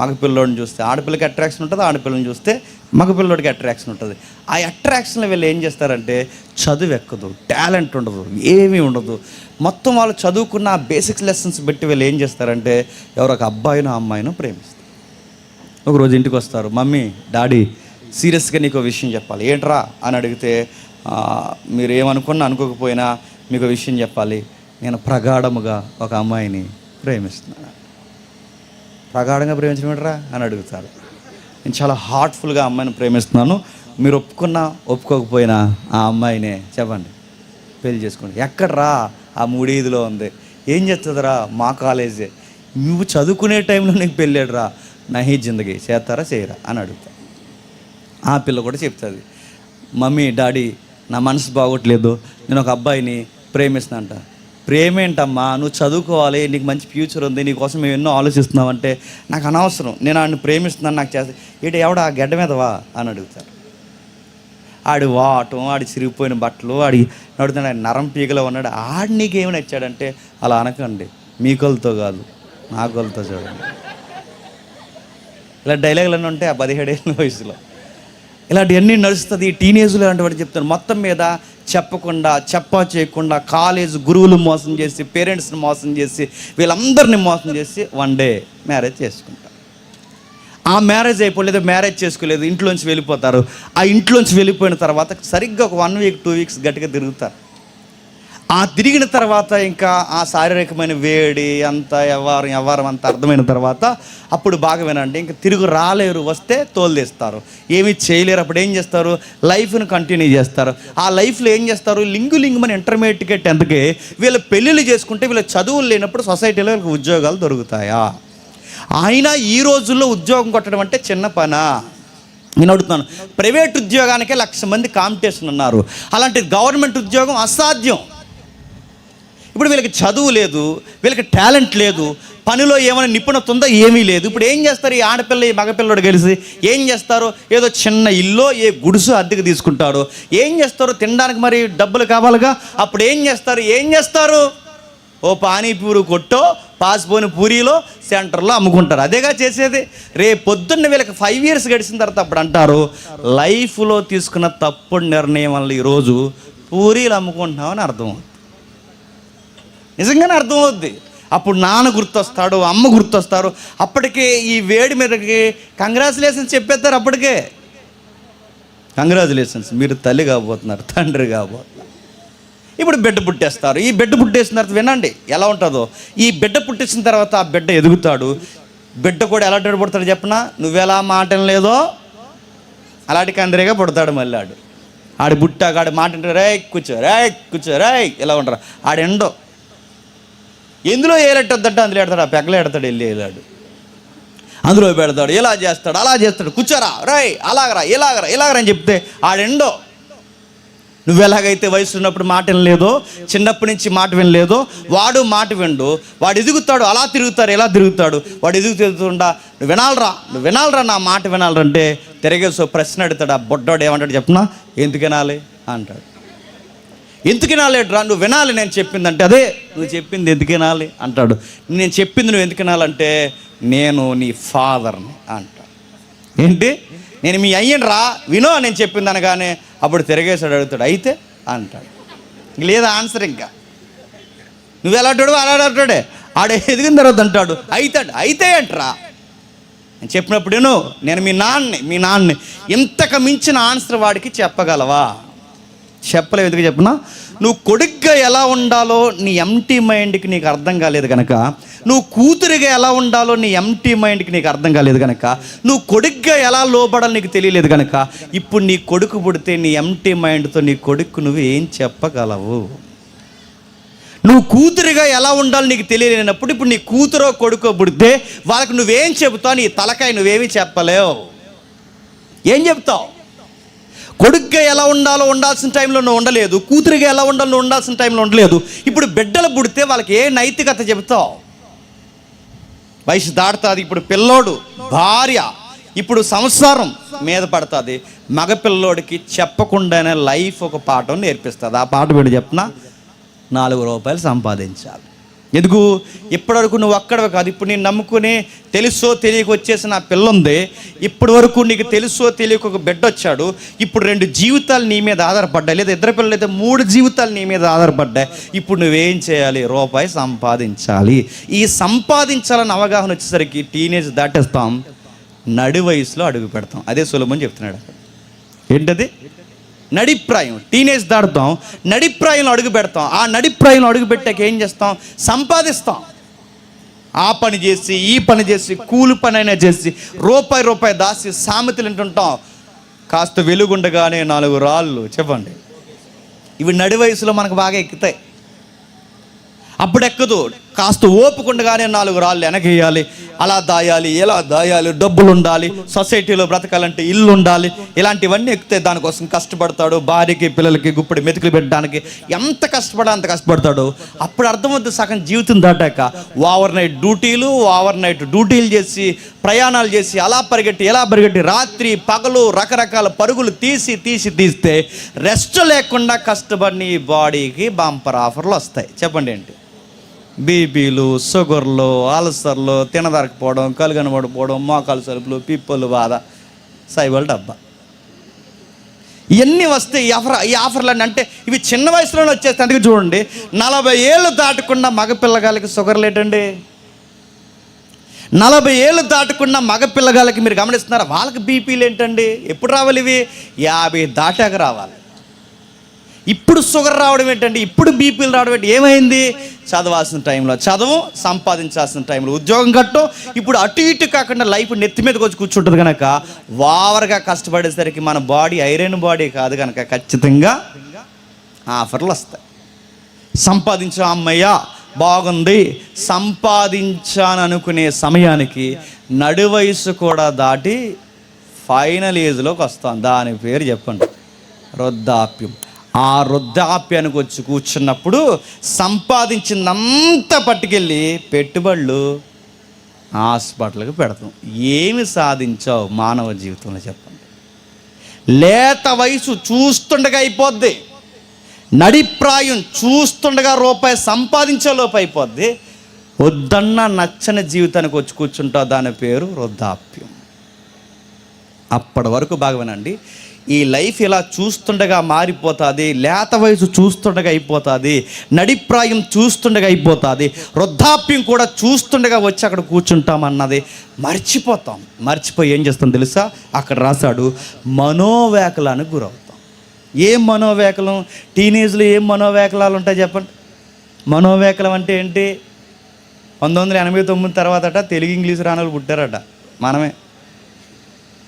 మగ పిల్లోడిని చూస్తే ఆడపిల్లకి అట్రాక్షన్ ఉంటుంది, ఆడపిల్లని చూస్తే మగ పిల్లోడికి అట్రాక్షన్ ఉంటుంది. ఆ అట్రాక్షన్లో వీళ్ళు ఏం చేస్తారంటే చదువు ఎక్కదు, టాలెంట్ ఉండదు, ఏమీ ఉండదు. మొత్తం వాళ్ళు చదువుకున్న ఆ బేసిక్స్ లెసన్స్ పెట్టి వీళ్ళు ఏం చేస్తారంటే ఎవరో ఒక అబ్బాయినో అమ్మాయినో ప్రేమిస్తారు. ఒకరోజు ఇంటికి వస్తారు, మమ్మీ డాడీ సీరియస్గా నీకు విషయం చెప్పాలి. ఏంట్రా అని అడిగితే మీరు ఏమనుకున్నా అనుకోకపోయినా మీకు విషయం చెప్పాలి, నేను ప్రగాఢముగా ఒక అమ్మాయిని ప్రేమిస్తున్నాను. ప్రగాఢంగా ప్రేమించడం ఏంట్రా అని అడుగుతారు. నేను చాలా హార్ట్ఫుల్గా అమ్మాయిని ప్రేమిస్తున్నాను, మీరు ఒప్పుకున్నా ఒప్పుకోకపోయినా ఆ అమ్మాయినే చెప్పండి పెళ్లి చేసుకోండి. ఎక్కడ్రా? ఆ 3-5లో ఉంది. ఏం చేస్తుందిరా? మా కాలేజే. నువ్వు చదువుకునే టైంలో నీకు పెళ్ళాడురా, నహీ జిందగీ చేస్తారా చేయరా అని అడుగుతా. ఆ పిల్ల కూడా చెప్తుంది, మమ్మీ డాడీ నా మనసు బాగోట్లేదు, నేను ఒక అబ్బాయిని ప్రేమిస్తున్నా అంట. ప్రేమేంటమ్మా, నువ్వు చదువుకోవాలి, నీకు మంచి ఫ్యూచర్ ఉంది, నీకోసం మేము ఎన్నో ఆలోచిస్తున్నావు అంటే నాకు అనవసరం, నేను ఆడిని ప్రేమిస్తున్నాను, నాకు చేస్తా. ఏంటి ఎవడా గడ్డ మీద వా అని అడుగుతారు. ఆడి వాటం, ఆడి చిరిగిపోయిన బట్టలు, ఆడి నడుతున్నాడు, ఆయన నరం పీగలో ఉన్నాడు. ఆడి నీకేమి నచ్చాడంటే అలా అనకండి, మీ కొలతో కాదు నా కొలతో చూడండి. ఇలా డైలాగులన్నీ ఉంటాయి ఆ 17 ఏళ్ళ వయసులో. ఇలాంటివన్నీ నడుస్తుంది. ఈ టీనేజ్లో ఇలాంటి వాడు చెప్తాను. మొత్తం మీద చెప్పకుండా చేయకుండా కాలేజ్ గురువులు మోసం చేసి, పేరెంట్స్ని మోసం చేసి, వీళ్ళందరినీ మోసం చేసి వన్ డే మ్యారేజ్ చేసుకుంటారు. ఆ మ్యారేజ్ అయిపోలేదు, మ్యారేజ్ చేసుకోలేదు, ఇంట్లోంచి వెళ్ళిపోతారు. ఆ ఇంట్లోంచి వెళ్ళిపోయిన తర్వాత సరిగ్గా ఒక 1 వీక్ 2 వీక్స్ గట్టిగా తిరుగుతారు. ఆ తిరిగిన తర్వాత ఇంకా ఆ శారీరకమైన వేడి అంతా వ్యవహారం అంతా అర్థమైన తర్వాత అప్పుడు బాగా వినండి, ఇంకా తిరుగు రాలేరు, వస్తే తోలుదేస్తారు, ఏమీ చేయలేరు. అప్పుడు ఏం చేస్తారు? లైఫ్ను కంటిన్యూ చేస్తారు. ఆ లైఫ్లో ఏం చేస్తారు? లింగుమని ఇంటర్మీడియట్కి 10థ్కి వీళ్ళు పెళ్ళిళ్ళు చేసుకుంటే వీళ్ళ చదువులు లేనప్పుడు సొసైటీలో వీళ్ళకి ఉద్యోగాలు దొరుకుతాయా? అయినా ఈ రోజుల్లో ఉద్యోగం కొట్టడం అంటే చిన్న పనా? నేను అడుగుతున్నాను. ప్రైవేట్ ఉద్యోగానికే 1,00,000 మంది కాంపిటీషన్ ఉన్నారు, అలాంటి గవర్నమెంట్ ఉద్యోగం అసాధ్యం. ఇప్పుడు వీళ్ళకి చదువు లేదు, వీళ్ళకి టాలెంట్ లేదు, పనిలో ఏమైనా నిపుణత ఉందో ఏమీ లేదు. ఇప్పుడు ఏం చేస్తారు? ఈ ఆడపిల్ల ఈ మగపిల్లడు కలిసి ఏం చేస్తారు? ఏదో చిన్న ఇల్లు ఏ గుడుసు అద్దెకు తీసుకుంటారు. ఏం చేస్తారు? తినడానికి మరి డబ్బులు కావాలిగా. అప్పుడు ఏం చేస్తారు? ఓ పానీపూరి కొట్టో పాసిపోని పూరీలో సెంటర్లో అమ్ముకుంటారు. అదేగా చేసేది. రేపు పొద్దున్న వీళ్ళకి 5 years గడిచిన తర్వాత అప్పుడు అంటారు, లైఫ్లో తీసుకున్న తప్పుడు నిర్ణయం వల్ల ఈరోజు పూరీలు అమ్ముకుంటున్నామని అర్థం. నిజంగానే అర్థమవుద్ది. అప్పుడు నాన్న గుర్తొస్తాడు, అమ్మ గుర్తొస్తారు. అప్పటికే ఈ వేడి మీదకి కంగ్రాచులేషన్స్ చెప్పేస్తారు. అప్పటికే కంగ్రాచులేషన్స్, మీరు తల్లి కాబోతున్నారు, తండ్రి కాబోతున్నారు. ఇప్పుడు బిడ్డ పుట్టేస్తారు. ఈ బిడ్డ పుట్టేసిన తర్వాత వినండి ఎలా ఉంటుందో. ఈ బిడ్డ పుట్టేసిన తర్వాత ఆ బిడ్డ ఎదుగుతాడు. బిడ్డ కూడా ఎలా పుడతాడు చెప్పనా? నువ్వెలా మాటం లేదో అలాంటి కందిరేగా పుడతాడు. మళ్ళీ ఆడి బుట్టాక ఆడి మాట అంటే రే కూర్చో ఇలా ఉంటారు. ఆడెండో ఎందులో ఏలెట్టొద్దంటే అందులో ఎడతాడు, ఆ పెగ్గలో ఎడతాడు, వెళ్ళి వెళ్ళాడు అందులో పెడతాడు, ఇలా చేస్తాడు అలా చేస్తాడు, కూర్చోరా అలాగరా ఇలాగరా అని చెప్తే ఆడెండో. నువ్వు ఎలాగైతే వయసు ఉన్నప్పుడు మాట వినలేదో, చిన్నప్పటి నుంచి మాట వినలేదో, వాడు మాట విండు. వాడు ఎదుగుతాడు, అలా తిరుగుతారు ఇలా తిరుగుతాడు. వాడు తిరుగుతుండా నువ్వు వినాలరా నా మాట వినాలరా అంటే తిరిగేసో ప్రశ్న అడుగుతాడు. ఆ బొడ్డోడు ఏమంటాడు చెప్పనా? ఎందుకు వినాలి అంటాడు. ఎందుకు వినాలేట్రా? నువ్వు వినాలి నేను చెప్పిందంటే. అదే నువ్వు చెప్పింది ఎందుకు వినాలి అంటాడు. నేను చెప్పింది నువ్వు ఎందుకు వినాలంటే నేను నీ ఫాదర్ని అంటాడు. ఏంటి? నేను మీ అయ్యనరా, వినో నేను చెప్పింది అనగానే అప్పుడు తిరిగేసాడు అడుగుతాడు, అయితే అంటాడు. లేదా ఆన్సర్ ఇంకా నువ్వు ఎలా అంటాడు అలా అంటాడే. ఆడ ఎదిగిన తర్వాత అంటాడు అయితే అంటరా నేను చెప్పినప్పుడు నేను మీ నాన్నని ఇంతకు మించిన ఆన్సర్ వాడికి చెప్పగలవా? చెప్పలేవు. ఎందుకు చెప్పనా? నువ్వు కొడుగ్గా ఎలా ఉండాలో నీ ఎంటీ మైండ్కి నీకు అర్థం కాలేదు కనుక, నువ్వు కూతురిగా ఎలా ఉండాలో నీ ఎంటీ మైండ్కి నీకు అర్థం కాలేదు కనుక, నువ్వు కొడుగ్గా ఎలా లోబడాలో నీకు తెలియలేదు కనుక, ఇప్పుడు నీ కొడుకు పుడితే నీ ఎంటీ మైండ్తో నీ కొడుకు నువ్వు ఏం చెప్పగలవు? నువ్వు కూతురిగా ఎలా ఉండాలో నీకు తెలియలేనప్పుడు ఇప్పుడు నీ కూతురో కొడుకో పుడితే వాళ్ళకి నువ్వేం చెబుతావు? నీ తలకాయ నువ్వేమీ చెప్పలేవు. ఏం చెప్తావు? కొడుగ్గా ఎలా ఉండాలో ఉండాల్సిన టైంలో నువ్వు ఉండలేదు, కూతురిగా ఎలా ఉండాలో నువ్వు ఉండాల్సిన టైంలో ఉండలేదు. ఇప్పుడు బిడ్డలు పుడితే వాళ్ళకి ఏ నైతికత చెబుతావు? వయసు దాడుతుంది. ఇప్పుడు పిల్లోడు భార్య ఇప్పుడు సంసారం మీద పడుతుంది. మగపిల్లోడికి చెప్పకుండానే లైఫ్ ఒక పాఠం నేర్పిస్తుంది. ఆ పాఠం ఏంటి చెప్పిన? 4 రూపాయలు సంపాదించాలి. ఎందుకు? ఇప్పటివరకు నువ్వు అక్కడవే కాదు, ఇప్పుడు నేను నమ్ముకుని తెలుసో తెలియక వచ్చేసిన ఆ పిల్ల ఉంది. ఇప్పటి వరకు నీకు తెలుసో తెలియక ఒక బిడ్డ వచ్చాడు. ఇప్పుడు 2 జీవితాలు నీ మీద ఆధారపడ్డాయి, లేదా 2 పిల్లలు అయితే 3 జీవితాలు నీ మీద ఆధారపడ్డాయి. ఇప్పుడు నువ్వేం చేయాలి? రూపాయి సంపాదించాలి. ఈ సంపాదించాలని అవగాహన వచ్చేసరికి టీనేజ్ దాటేస్తాం, నడి వయసులో అడుగు పెడతాం. అదే సులభం చెప్తున్నాడు. ఏంటది? నడిప్రాయం. టీనేజ్ దాటుతాం, నడిప్రాయంలో అడుగు పెడతాం. ఆ నడిప్రాయంలో అడుగు పెట్టాక ఏం చేస్తాం? సంపాదిస్తాం. ఆ పని చేసి ఈ పని చేసి కూలి పని అయినా చేసి రూపాయి దాసి సామెతలు వింటుంటాం. కాస్త వెలుగుండగానే 4 రాళ్ళు. చెప్పండి, ఇవి నడి వయసులో మనకు బాగా ఎక్కుతాయి. అప్పుడు ఎక్కదు. కాస్త ఓపుకుండగానే 4 రాళ్ళు వెనకేయాలి, అలా దాయాలి ఇలా దాయాలి, డబ్బులు ఉండాలి, సొసైటీలో బ్రతకాలంటే ఇల్లు ఉండాలి, ఇలాంటివన్నీ ఎక్కుతాయి. దానికోసం కష్టపడతాడు. భార్యకి పిల్లలకి గుప్పిడి మెతుకులు పెట్టడానికి ఎంత కష్టపడా అంత కష్టపడతాడు. అప్పుడు అర్థమవుతుంది సగం జీవితం దాటాక ఓవర్ నైట్ డ్యూటీలు చేసి ప్రయాణాలు చేసి అలా పరిగెట్టి రాత్రి పగలు రకరకాల పరుగులు తీస్తే రెస్ట్ లేకుండా కష్టపడిన ఈ బాడీకి బంపర్ ఆఫర్లు వస్తాయి. చెప్పండి ఏంటి? బీపీలు, షుగర్లు, అల్సర్లు, తినదరకపోవడం, కలుగనబడిపోవడం, మోకాలు సరుపులు, పిప్పలు బాధ, సైబల్ డబ్బా, ఇవన్నీ వస్తాయి. ఈ ఆఫర్లు అంటే ఇవి చిన్న వయసులోనే వచ్చేస్తాయి. అందుకే చూడండి, 40 ఏళ్ళు దాటకుండా మగపిల్లగాళ్ళకి షుగర్ లేటండి. 40 ఏళ్ళు దాటుకున్న మగ పిల్లగాళ్ళకి మీరు గమనిస్తున్నారా, వాళ్ళకి బీపీలు ఏంటండి? ఎప్పుడు రావాలి ఇవి? 50 దాటాక రావాలి. ఇప్పుడు షుగర్ రావడం ఏంటండి? ఇప్పుడు బీపీలు రావడం ఏంటి? ఏమైంది? చదవాల్సిన టైంలో చదవం, సంపాదించాల్సిన టైంలో ఉద్యోగం కట్టం. ఇప్పుడు అటు ఇటు కాకుండా లైఫ్ నెత్తి మీదకి వచ్చి కూర్చుంటుంది కనుక ఓవర్గా కష్టపడేసరికి మన బాడీ ఐరన్ బాడీ కాదు కనుక ఖచ్చితంగా ఆఫర్లు వస్తాయి. సంపాదించా, అమ్మయ్య బాగుంది, సంపాదించాను అనుకునే సమయానికి నడు వయసు కూడా దాటి ఫైనల్ ఏజ్లోకి వస్తాం. దాని పేరు చెప్పండి, వృద్ధాప్యం. ఆ వృద్ధాప్యానికి వచ్చి కూర్చున్నప్పుడు సంపాదించిందంతా పట్టుకెళ్ళి పెట్టుబడులు హాస్పిటల్కి పెడతాం. ఏమి సాధించావు మానవ జీవితంలో చెప్పండి? లేత వయసు చూస్తుండగా అయిపోద్ది, నడిప్రాయం చూస్తుండగా రూపాయి సంపాదించే లోపు అయిపోద్ది. వద్దన్న నచ్చని జీవితానికి వచ్చి కూర్చుంటావు, దాని పేరు వృద్ధాప్యం. అప్పటి వరకు బాగానండి, ఈ లైఫ్ ఇలా చూస్తుండగా మారిపోతుంది, లేత వయసు చూస్తుండగా అయిపోతుంది, నడిప్రాయం చూస్తుండగా అయిపోతుంది, వృద్ధాప్యం కూడా చూస్తుండగా వచ్చి అక్కడ కూర్చుంటామన్నది మర్చిపోతాం. మర్చిపోయి ఏం చేస్తాం తెలుసా? అక్కడ రాశాడు, మనోవేకలానికి గురవుతాం. ఏం మనోవేకలం? టీనేజ్లో ఏం మనోవేకలాలు ఉంటాయి చెప్పండి? మనోవేకలం అంటే ఏంటి? 1989 తర్వాతట తెలుగు ఇంగ్లీష్ రానోళ్ళు పుట్టారట, మనమే.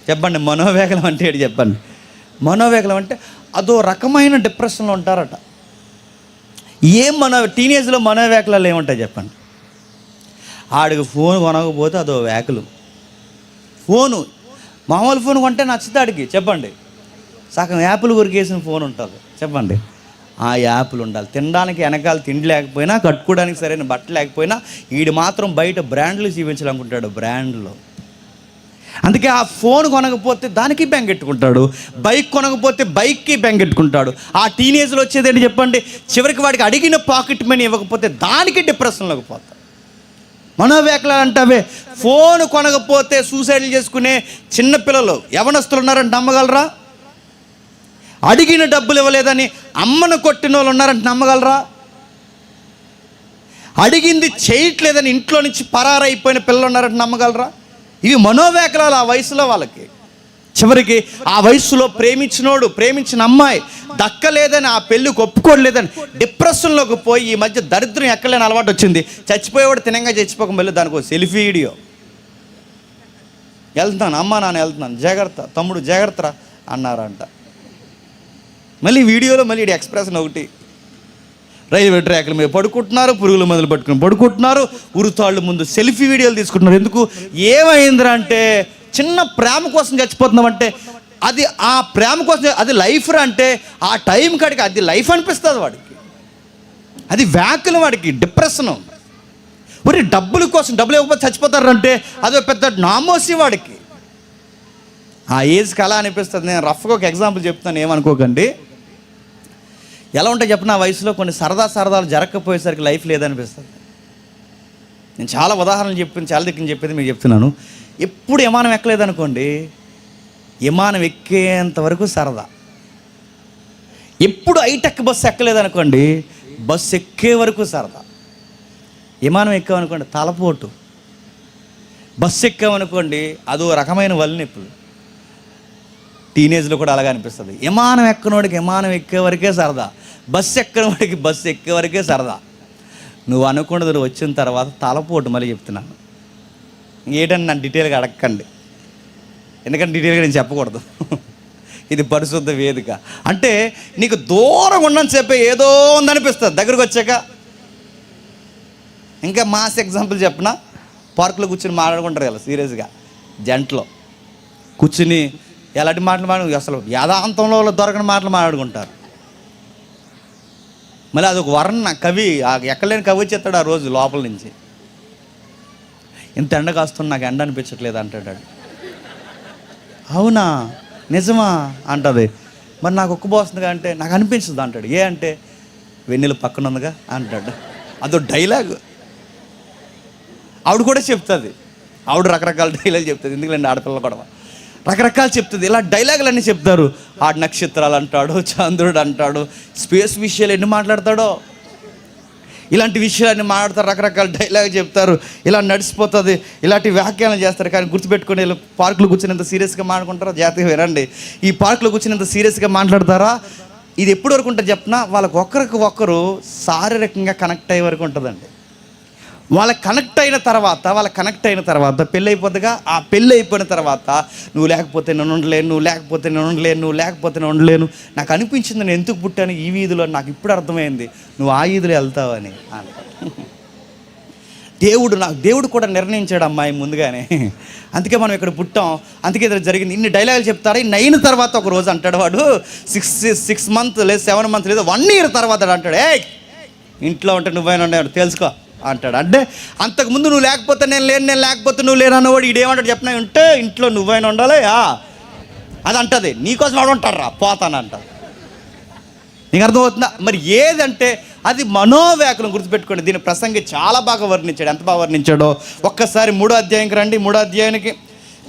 చెప్పండి, మనోవేకలం అంటే ఏంటి చెప్పండి? మనోవేకలం అంటే అదో రకమైన డిప్రెషన్లో ఉంటారట. ఏం టీనేజ్లో మనోవేకలాలు ఏముంటాయి చెప్పండి? ఆడికి ఫోన్ కొనకపోతే అదో వేకలు. ఫోను మామూలు ఫోన్ కొంటే నచ్చుతుంది ఆడికి చెప్పండి. సగం యాప్లు కొరికేసిన ఫోన్ ఉంటుంది చెప్పండి. ఆ యాప్లు ఉండాలి. తినడానికి వెనకాల తిండి లేకపోయినా, కట్టుకోవడానికి సరైన బట్టలు లేకపోయినా వీడు మాత్రం బయట బ్రాండ్లు చూపించాలనుకుంటాడు, బ్రాండ్లు. అందుకే ఆ ఫోన్ కొనకపోతే దానికి బెంగెట్టుకుంటాడు, బైక్ కొనకపోతే బైక్కి బెంగెట్టుకుంటాడు. ఆ టీనేజ్లో వచ్చేది ఏంటి చెప్పండి? చివరికి వాడికి అడిగిన పాకెట్ మనీ ఇవ్వకపోతే దానికి డిప్రెషన్లోకి పోతాడు. మనోవేకలాలు అంటావే. ఫోన్ కొనకపోతే సూసైడ్లు చేసుకునే చిన్నపిల్లలు, యవనస్తులు ఉన్నారంటే నమ్మగలరా? అడిగిన డబ్బులు ఇవ్వలేదని అమ్మను కొట్టిన వాళ్ళు ఉన్నారంటే నమ్మగలరా? అడిగింది చేయట్లేదని ఇంట్లో నుంచి పరారైపోయిన పిల్లలు ఉన్నారంటే నమ్మగలరా? ఇవి మనోవేకలాలు ఆ వయసులో వాళ్ళకి. చివరికి ఆ వయసులో ప్రేమించిన అమ్మాయి దక్కలేదని, ఆ పెళ్ళికి ఒప్పుకోలేదని డిప్రెషన్లోకి పోయి ఈ మధ్య దరిద్రం ఎక్కలేని అలవాటు వచ్చింది. చచ్చిపోయేవాడు తినంగా చచ్చిపోక మళ్ళీ దానికి ఒక సెల్ఫీ వీడియో. వెళ్తున్నాను, అమ్మ నాన్న వెళ్తున్నాను, జాగ్రత్త తమ్ముడు జాగ్రత్త అన్నారంట. మళ్ళీ వీడియోలో మళ్ళీ ఎక్స్ప్రెషన్ ఒకటి. రైల్వే ట్రాక్ల మీద పడుకుంటున్నారు, పురుగుల మందులు పట్టుకుని పడుకుంటున్నారు, ఉరుతాళ్ళు ముందు సెల్ఫీ వీడియోలు తీసుకుంటున్నారు. ఎందుకు? ఏమైందిరా అంటే చిన్న ప్రేమ కోసం చచ్చిపోతున్నామంటే అది ఆ ప్రేమ కోసం, అది లైఫ్ రా అంటే ఆ టైం కాడికి అది లైఫ్ అనిపిస్తుంది వాడికి. అది వ్యాకులం, వాడికి డిప్రెషను. మరి డబ్బుల కోసం, డబ్బులు ఇవ్వకపోతే చచ్చిపోతారంటే అదో పెద్ద నామోసి వాడికి. ఆ ఏజ్కి అలా అనిపిస్తుంది. నేను రఫ్గా ఒక ఎగ్జాంపుల్ చెప్తాను, ఏమనుకోకండి. ఎలా ఉంటాయి చెప్పిన, ఆ వయసులో కొన్ని సరదాలు జరగకపోయేసరికి లైఫ్ లేదనిపిస్తుంది. నేను చాలా ఉదాహరణలు చాలా దిక్కుని చెప్పేది మీకు చెప్తున్నాను. ఎప్పుడు విమానం ఎక్కలేదనుకోండి, విమానం ఎక్కేంత వరకు సరదా. ఎప్పుడు హైటెక్ బస్సు ఎక్కలేదనుకోండి, బస్సు ఎక్కే వరకు సరదా. విమానం ఎక్కామనుకోండి తలపోటు, బస్సు ఎక్కామనుకోండి అదో రకమైన వల్లినొప్పులు. టీనేజ్లో కూడా అలాగే అనిపిస్తుంది. విమానం ఎక్కనోడికి విమానం ఎక్కే వరకే సరదా, బస్సు ఎక్కనోడికి బస్సు ఎక్కే వరకే సరదా. నువ్వు అనుకున్నది వచ్చిన తర్వాత తలపోటు. మళ్ళీ చెప్తున్నాను, ఏంటని నన్ను డీటెయిల్గా అడగకండి, ఎందుకంటే డీటెయిల్గా నేను చెప్పకూడదు. ఇది పరిశుద్ధ వేదిక. అంటే నీకు దూరం ఉండని చెప్పే ఏదో ఉందనిపిస్తుంది, దగ్గరకు వచ్చాక. ఇంకా మాస్ ఎగ్జాంపుల్ చెప్పిన, పార్కులో కూర్చొని మాట్లాడుకుంటారు కదా సీరియస్గా, జంటలో కూర్చుని ఎలాంటి మాటలు అసలు యాదాంతంలో దొరకని మాటలు మాట్లాడుకుంటారు. మళ్ళీ అదొక వర్ణ కవి, ఎక్కలేని కవి వచ్చేస్తాడు ఆ రోజు లోపల నుంచి. ఇంత ఎండ కాస్తుంది, నాకు ఎండ అనిపించట్లేదు అంటాడు. అవునా నిజమా అంటది. మరి నాకు ఉక్కబోస్తుందిగా అంటే నాకు అనిపించదు అంటాడు. ఏ అంటే వెన్నెల పక్కన ఉందిగా అంటాడు. అదో డైలాగ్. ఆవిడ కూడా చెప్తుంది, ఆవిడ రకరకాల డైలాగ్ చెప్తుంది. ఎందుకంటే ఆడపిల్లలు కూడా రకరకాలు చెప్తుంది. ఇలా డైలాగులన్నీ చెప్తారు. ఆడు నక్షత్రాలు అంటాడు, చంద్రుడు అంటాడు, స్పేస్ విషయాలు ఎన్ని మాట్లాడతాడో. ఇలాంటి విషయాన్ని మాట్లాడతారు, రకరకాల డైలాగ్ చెప్తారు, ఇలా నడిచిపోతుంది, ఇలాంటి వ్యాఖ్యానం చేస్తారు. కానీ గుర్తుపెట్టుకుని పార్కులో కూర్చునేంత సీరియస్గా మాట్లాడుకుంటారా? జాగ్రత్తగా వినండి. ఈ పార్కులో కూర్చునేంత సీరియస్గా మాట్లాడతారా? ఇది ఎప్పుడు వరకు ఉంటుంది చెప్పినా, వాళ్ళకి ఒకరికి ఒకరు శారీరకంగా కనెక్ట్ అయ్యే వరకు ఉంటుందండి. వాళ్ళకి కనెక్ట్ అయిన తర్వాత పెళ్ళి అయిపోతుందిగా. ఆ పెళ్ళి అయిపోయిన తర్వాత నువ్వు లేకపోతే నేను ఉండలేను, నువ్వు లేకపోతే నేను ఉండలేను, నువ్వు లేకపోతే నేను ఉండలేను, నాకు అనిపించింది నేను ఎందుకు పుట్టాను ఈ వీధిలో, నాకు ఇప్పుడు అర్థమైంది నువ్వు ఆ వీధిలో వెళ్తావని. దేవుడు కూడా నిర్ణయించాడు అమ్మాయి ముందుగానే. అందుకే మనం ఇక్కడ పుట్టాం, అందుకే ఇది జరిగింది. ఇన్ని డైలాగులు చెప్తారా? ఇన్ని అయిన తర్వాత ఒక రోజు అంటాడు వాడు, 6 months లేదు 7 months లేదు 1 year తర్వాత అంటాడు, ఇంట్లో ఉంటే నువ్వైనా ఉన్నాడు తెలుసుకో అంటాడు. అంటే అంతకుముందు నువ్వు లేకపోతే నేను లేను, నేను లేకపోతే నువ్వు లేను అన్నవాడు ఇదేమంటాడు చెప్పినా, ఉంటే ఇంట్లో నువ్వైనా ఉండాలి అది అంటది. నీకోసం వాడు ఉంటాడు రా పోతానంట. నీకు అర్థమవుతుందా? మరి ఏదంటే అది మనోవ్యాకులం. గుర్తుపెట్టుకోండి. దీని ప్రసంగి చాలా బాగా వర్ణించాడు. ఎంత బాగా వర్ణించాడో ఒక్కసారి 3వ అధ్యాయంకి రండి. 3వ అధ్యాయానికి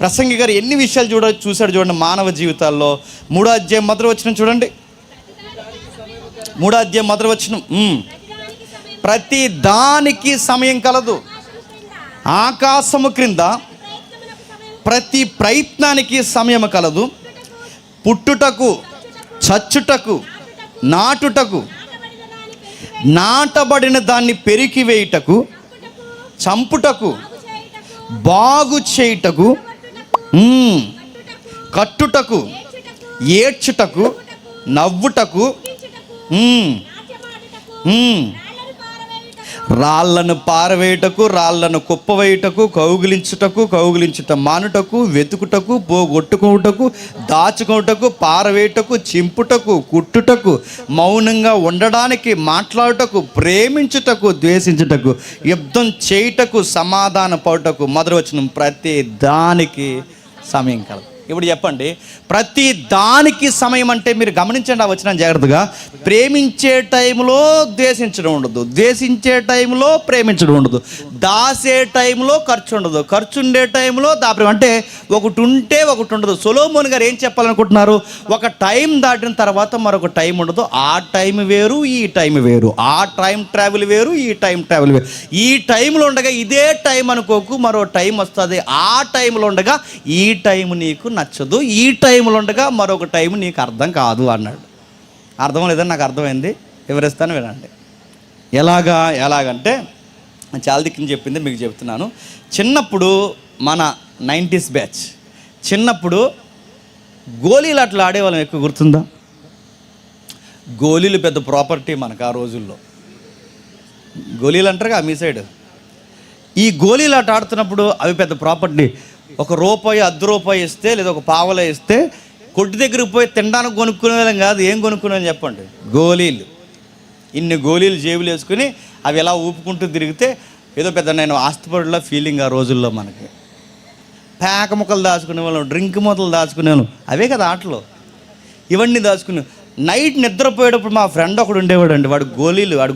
ప్రసంగి గారు ఎన్ని విషయాలు చూశాడు చూడండి మానవ జీవితాల్లో. 3వ అధ్యాయం మొదటి వచనం చూడండి. 3వ అధ్యాయం మొదటి వచనం, ప్రతి దానికి సమయం కలదు, ఆకాశము క్రింద ప్రతి ప్రయత్నానికి సమయం కలదు, పుట్టుటకు, చచ్చుటకు, నాటుటకు, నాటబడిన దాన్ని పెరికివేయుటకు, చంపుటకు, బాగు చేయుటకు, కట్టుటకు, ఏడ్చుటకు, నవ్వుటకు, రాళ్లను పారవేయుటకు, రాళ్లను కుప్పవేయుటకు, కౌగిలించుట మానుటకు, వెతుకుటకు, పోగొట్టుకోవుటకు, దాచుకోవుటకు, పారవేయుటకు, చింపుటకు, కుట్టుటకు, మౌనంగా ఉండడానికి, మాట్లాడుటకు, ప్రేమించుటకు, ద్వేషించుటకు, యుద్ధం చేయుటకు, సమాధాన పడుటకు. మొదటి వచనం, ప్రతి దానికి సమయం కలదు. ఇప్పుడు చెప్పండి, ప్రతి దానికి సమయం అంటే మీరు గమనించండి ఆ వచనం జాగ్రత్తగా. ప్రేమించే టైంలో ద్వేషించడం ఉండదు, ద్వేషించే టైంలో ప్రేమించడం ఉండదు, దాసే టైంలో ఖర్చు ఉండదు, ఖర్చు ఉండే టైంలో దాపడం. అంటే ఒకటి ఉంటే ఒకటి ఉండదు. సొలొమోన్ గారు ఏం చెప్పాలనుకుంటున్నారు? ఒక టైం దాటిన తర్వాత మరొక టైం ఉండదు. ఆ టైం వేరు, ఈ టైం వేరు. ఆ టైం ట్రావెల్ వేరు, ఈ టైం ట్రావెల్ వేరు. ఈ టైంలో ఉండగా ఇదే టైం అనుకోకు, మరో టైం వస్తుంది. ఆ టైంలో ఉండగా ఈ టైం నీకు నచ్చదు, ఈ టైంలో ఉండగా మరొక టైం నీకు అర్థం కాదు అన్నాడు. అర్థం లేదని నాకు అర్థమైంది, వివరిస్తాను వినండి. ఎలాగంటే చాలా దిక్కుని చెప్పింది మీకు చెప్తున్నాను. చిన్నప్పుడు మన 90s బ్యాచ్ చిన్నప్పుడు గోళీలు అట్లా ఆడేవాళ్ళం. ఎక్కువ గుర్తుందా? గోళీలు పెద్ద ప్రాపర్టీ మనకు ఆ రోజుల్లో. గోళీలు అంటారుగా మీ సైడ్. ఈ గోళీలు ఆట ఆడుతున్నప్పుడు అవి పెద్ద ప్రాపర్టీ. ₹1 ₹10 ఇస్తే లేదా ఒక పావలా ఇస్తే కొట్టు దగ్గరికి పోయి తినడానికి కొనుక్కునే వాళ్ళం కాదు. ఏం కొనుక్కున్నాను చెప్పండి? గోళీలు. ఇన్ని గోళీలు జేబులు వేసుకుని అవి ఎలా ఊపుకుంటూ తిరిగితే ఏదో పెద్ద నేను ఆస్తిపరుల ఫీలింగ్ ఆ రోజుల్లో. మనకి పేక ముక్కలు దాచుకునే వాళ్ళం, డ్రింక్ మూతలు దాచుకునే వాళ్ళం. అవే కదా ఆటలు. ఇవన్నీ దాచుకునే నైట్ నిద్రపోయేటప్పుడు మా ఫ్రెండ్ ఒకడు ఉండేవాడు అండి. వాడు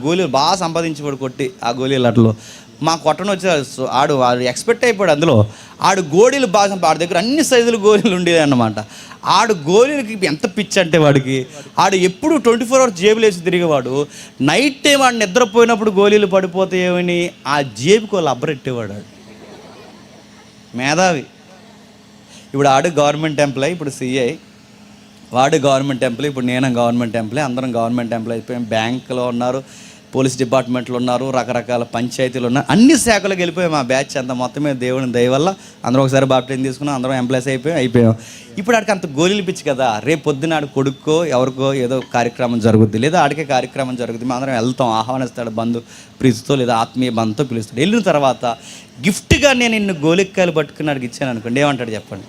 గోళీలు బాగా సంపాదించేవాడు కొట్టి ఆ గోళీలు ఆటలో. మా కొట్టను వచ్చి ఆడు ఎక్స్పెక్ట్ అయిపోయాడు అందులో. ఆడు గోళీలు బాగా ఆడి దగ్గర అన్ని సైజులు గోళీలు ఉండేవి అన్నమాట. ఆడు గోళీలకి ఎంత పిచ్చి అంటే వాడికి, ఆడు ఎప్పుడు 24 hours జేబులు వేసి తిరిగేవాడు. నైట్ టైం వాడు నిద్రపోయినప్పుడు గోళీలు పడిపోతాయేమని ఆ జేబుకి వాళ్ళు అబ్బరెట్టేవాడు. ఆడు మేధావి. ఇప్పుడు ఆడు గవర్నమెంట్ ఎంప్లాయ్, ఇప్పుడు CI. వాడు గవర్నమెంట్ ఎంప్లాయ్, ఇప్పుడు నేను గవర్నమెంట్ ఎంప్లాయ్. అందరం గవర్నమెంట్ ఎంప్లాయ్ అయిపోయాం. బ్యాంకులో ఉన్నారు, పోలీస్ డిపార్ట్మెంట్లో ఉన్నారు, రకరకాల పంచాయతీలు ఉన్నారు, అన్ని శాఖలకు వెళ్ళిపోయాం. మా బ్యాచ్ అంతా మొత్తమే దేవుని దయ వల్ల అందరం ఒకసారి బాప్టిజం తీసుకున్నాం, అందరం ఎంప్లాయీస్ అయిపోయాం. ఇప్పుడు ఆడికి అంత గోళీలు పిచ్చి కదా. రేపు పొద్దున ఆడు కొడుక్కో ఎవరికో ఏదో కార్యక్రమం జరుగుద్ది, లేదా ఆడికే కార్యక్రమం జరుగుద్ది, మేము అందరం వెళ్తాం, ఆహ్వానిస్తాడు బంధు ప్రీతితో లేదా ఆత్మీయ బంధుతో పిలుస్తాడు. వెళ్ళిన తర్వాత గిఫ్ట్గా నేను ఇన్ని గోలిక్కాయలు పట్టుకుని ఆడికి ఇచ్చాను అనుకోండి, ఏమంటాడు చెప్పండి?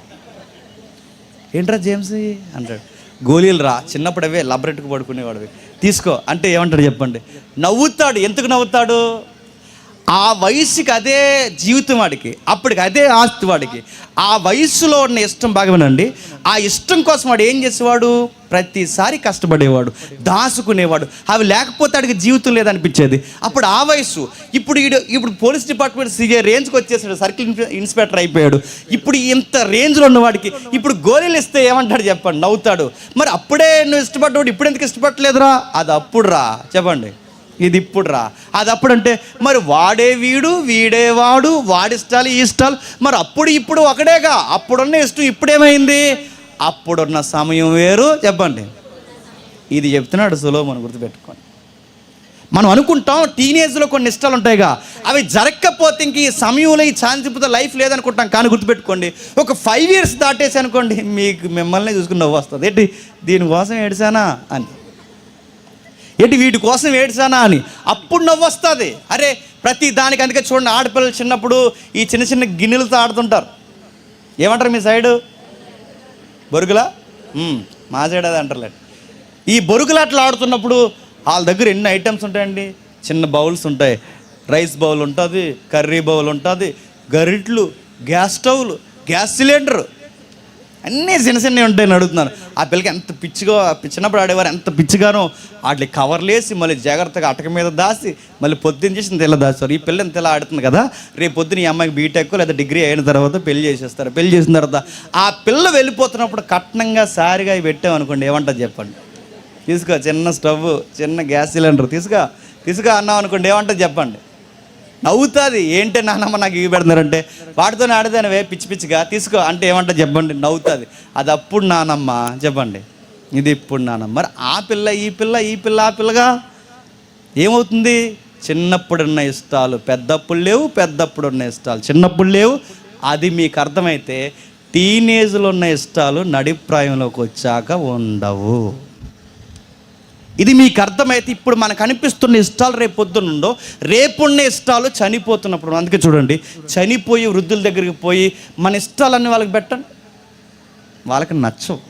ఏంట్రా జేమ్స్ అంటాడు. గోళీలు రా, చిన్నప్పుడు అవే లబ్బరెట్టుకు పడుకునేవాడివి, తీసుకో అంటే ఏమంటాడు చెప్పండి? నవ్వుతాడు. ఎందుకు నవ్వుతాడు? ఆ వయసుకి అదే జీవితం వాడికి, అప్పటికి అదే ఆస్తి వాడికి. ఆ వయసులో ఉన్న ఇష్టం బాగా వినండి. ఆ ఇష్టం కోసం వాడు ఏం చేసేవాడు? ప్రతిసారి కష్టపడేవాడు, దాచుకునేవాడు. అవి లేకపోతే వాడికి జీవితం లేదనిపించేది. అప్పుడు ఆ వయసు. ఇప్పుడు పోలీస్ డిపార్ట్మెంట్ CI రేంజ్కి వచ్చేసాడు, సర్కిల్ ఇన్స్పెక్టర్ అయిపోయాడు. ఇప్పుడు ఇంత రేంజ్లో ఉన్నవాడికి ఇప్పుడు గోళీలు ఇస్తే ఏమంటాడు చెప్పండి? నవ్వుతాడు. మరి అప్పుడే నువ్వు ఇష్టపడ్డాడు, ఇప్పుడు ఎందుకు ఇష్టపడలేదురా? అది అప్పుడు రా చెప్పండి. ఇది ఇప్పుడు రా. అది అప్పుడంటే మరి వాడే వీడు, వీడే వాడు, వాడి ఇష్టాలు ఈ ఇష్టాలు. మరి అప్పుడు ఇప్పుడు ఒకడేగా. అప్పుడున్న ఇష్టం ఇప్పుడేమైంది? అప్పుడున్న సమయం వేరు. చెప్పండి. ఇది చెప్తున్నాడు సొలొమోను, గుర్తుపెట్టుకోండి. మనం అనుకుంటాం టీనేజ్లో కొన్ని ఇష్టాలు ఉంటాయిగా, అవి జరగకపోతే ఇంక ఈ సమయంలో ఈ ఛాన్స్ లైఫ్ లేదనుకుంటాం. కానీ గుర్తుపెట్టుకోండి, ఒక 5 years దాటేసి అనుకోండి, మిమ్మల్ని చూసుకుని నవ్వు వస్తుంది. ఏంటి దీనికోసం ఏడ్చానా అని, ఏంటి వీటి కోసం ఏడ్చానా అని అప్పుడు నవ్వు వస్తుంది. అరే ప్రతి దానికి. అందుకే చూడండి, ఆడపిల్లలు చిన్నప్పుడు ఈ చిన్న చిన్న గిన్నెలతో ఆడుతుంటారు. ఏమంటారు మీ సైడు? బొరుగులా? మా సైడ్ అది అంటారులే. ఈ బొరుగులాట్లు ఆడుతున్నప్పుడు వాళ్ళ దగ్గర ఎన్ని ఐటమ్స్ ఉంటాయండి. చిన్న బౌల్స్ ఉంటాయి, రైస్ బౌల్ ఉంటుంది, కర్రీ బౌల్ ఉంటుంది, గరిట్లు, గ్యాస్ స్టవ్లు, గ్యాస్ సిలిండరు, అన్నీ చిన్న చిన్నవి ఉంటాయని అడుగుతున్నాను. ఆ పిల్లకి ఎంత పిచ్చిగా, చిన్నప్పుడు ఆడేవారు ఎంత పిచ్చిగానో వాటికి కవర్లేసి మళ్ళీ జాగ్రత్తగా అటక మీద దాసి మళ్ళీ పొద్దున్న చేసి తెల్ల దాస్తారు. ఈ పిల్ల ఎంత ఇలా ఆడుతుంది కదా, రేపు పొద్దున ఈ అమ్మాయికి బీటెక్ లేదా డిగ్రీ అయిన తర్వాత పెళ్లి చేసేస్తారు. పెళ్లి చేసిన తర్వాత ఆ పిల్ల వెళ్ళిపోతున్నప్పుడు కట్నంగా సారిగా పెట్టామనుకోండి, ఏమంటుంది చెప్పండి? తీసుకో చిన్న స్టవ్, చిన్న గ్యాస్ సిలిండర్ తీసుకో అన్నాం అనుకోండి, ఏమంటుంది చెప్పండి? నవ్వుతుంది. ఏంటి నాన్నమ్మ నాకు ఇవి పెడుతున్నారంటే, వాటితోనే ఆడదానివే పిచ్చి పిచ్చిగా, తీసుకో అంటే ఏమంటుంది చెప్పండి? నవ్వుతుంది. అది అప్పుడు నానమ్మ. చెప్పండి, ఇది ఇప్పుడు నానమ్మ. మరి ఆ పిల్ల ఈ పిల్ల ఆ పిల్లగా ఏమవుతుంది? చిన్నప్పుడున్న ఇష్టాలు పెద్దప్పుడు లేవు, పెద్దప్పుడున్న ఇష్టాలు చిన్నప్పుడు లేవు. అది మీకు అర్థమైతే టీనేజ్లో ఉన్న ఇష్టాలు నడిప్రాయంలోకి వచ్చాక ఉండవు. ఇది మీకు అర్థమైతే ఇప్పుడు మనకు అనిపిస్తున్న ఇష్టాలు రేపు పొద్దునుండో, రేపున్న ఇష్టాలు చనిపోతున్నప్పుడు. అందుకే చూడండి, చనిపోయి వృద్ధుల దగ్గరికి పోయి మన ఇష్టాలన్నీ వాళ్ళకి పెట్టండి, వాళ్ళకి నచ్చవు,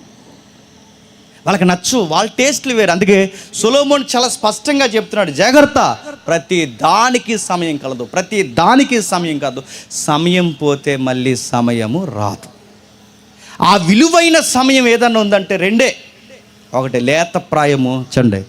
వాళ్ళ టేస్ట్లు వేరు. అందుకే సొలొమోను చాలా స్పష్టంగా చెప్తున్నాడు, జాగ్రత్త, ప్రతి దానికి సమయం కలదు, ప్రతి దానికి సమయం కాదు. సమయం పోతే మళ్ళీ సమయము రాదు. ఆ విలువైన సమయం ఏదన్నా ఉందంటే రెండే. ఒకటి లేత ప్రాయము, చండే.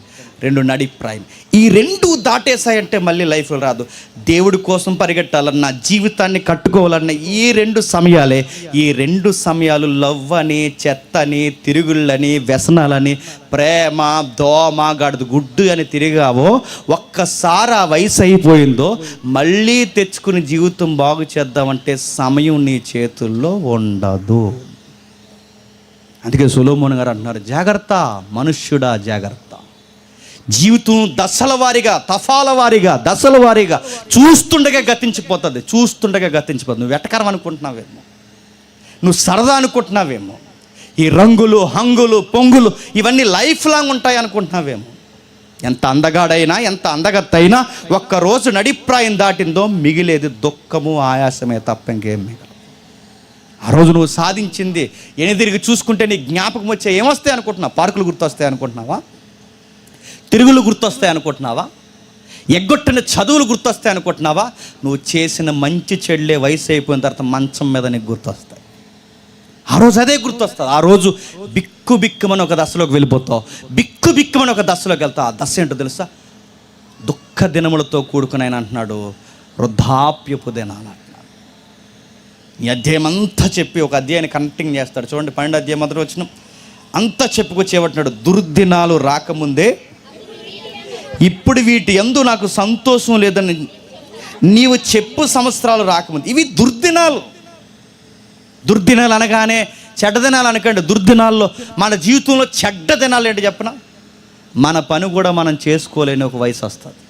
2 నడిప్రాయం. ఈ 2 దాటేసాయంటే మళ్ళీ లైఫ్లో రాదు. దేవుడి కోసం పరిగెట్టాలన్నా, జీవితాన్ని కట్టుకోవాలన్నా ఈ 2 సమయాలే. ఈ 2 సమయాలు లవ్ అని, చెత్తని, తిరుగుళ్ళని, వ్యసనాలని, ప్రేమ, దోమ, గడదు గుడ్డు అని తిరిగావో, ఒక్కసారి ఆ వయసు అయిపోయిందో మళ్ళీ తెచ్చుకుని జీవితం బాగు చేద్దామంటే సమయం నీ చేతుల్లో ఉండదు. అందుకే సొలొమోను గారు అంటున్నారు, జాగ్రత్త మనుష్యుడా జాగ్రత్త. జీవితం దశల వారీగా, తఫాల వారీగా, దశల వారీగా చూస్తుండగా గతించిపోతుంది. నువ్వు వెటకరం అనుకుంటున్నావేమో, నువ్వు సరదా అనుకుంటున్నావేమో, ఈ రంగులు, హంగులు, పొంగులు ఇవన్నీ లైఫ్ లాంగ్ ఉంటాయి అనుకుంటున్నావేమో. ఎంత అందగాడైనా, ఎంత అందగత్తైనా ఒక్కరోజు నడిప్రాయం దాటిందో మిగిలేది దుఃఖము, ఆయాసమే తప్ప ఇంకేం మిగలదు. ఆ రోజు నువ్వు సాధించింది తిరిగి చూసుకుంటే నీ జ్ఞాపకం వచ్చే ఏమొస్తాయి అనుకుంటున్నావు? పార్కులు గుర్తొస్తాయి అనుకుంటున్నావా? తిరుగులు గుర్తొస్తాయి అనుకుంటున్నావా? ఎగ్గొట్టిన చదువులు గుర్తొస్తాయి అనుకుంటున్నావా? నువ్వు చేసిన మంచి చెడులే వయసు అయిపోయిన తర్వాత మంచం మీద నీకు గుర్తొస్తాయి. ఆ రోజు అదే గుర్తొస్తుంది. ఆ రోజు బిక్కుమని ఒక దశలోకి వెళ్ళిపోతావు, బిక్కుమని ఒక దశలోకి వెళ్తావు. ఆ దశ ఏంటో తెలుసా? దుఃఖ దినములతో కూడుకుని ఆయన అంటున్నాడు, వృద్ధాప్యపు దినాలు. ఈ అధ్యాయం అంతా చెప్పి ఒక అధ్యాయాన్ని కనెక్టింగ్ చేస్తాడు. చూడండి, 12వ అధ్యాయం మొదటి వచనం అంతా చెప్పుకొచ్చేమంటున్నాడు, దుర్దినాలు రాకముందే ఇప్పుడు వీటి యందు నాకు సంతోషం లేదని నీవు చెప్పు సంవత్సరాలు రాకముందు. ఇవి దుర్దినాలు. అనగానే చెడ్డ దినాలు అనకండి. దుర్దినాల్లో మన జీవితంలో చెడ్డ దినాలు ఏంటి చెప్పనా? మన పని కూడా మనం చేసుకోలేని ఒక వయసు వస్తుంది.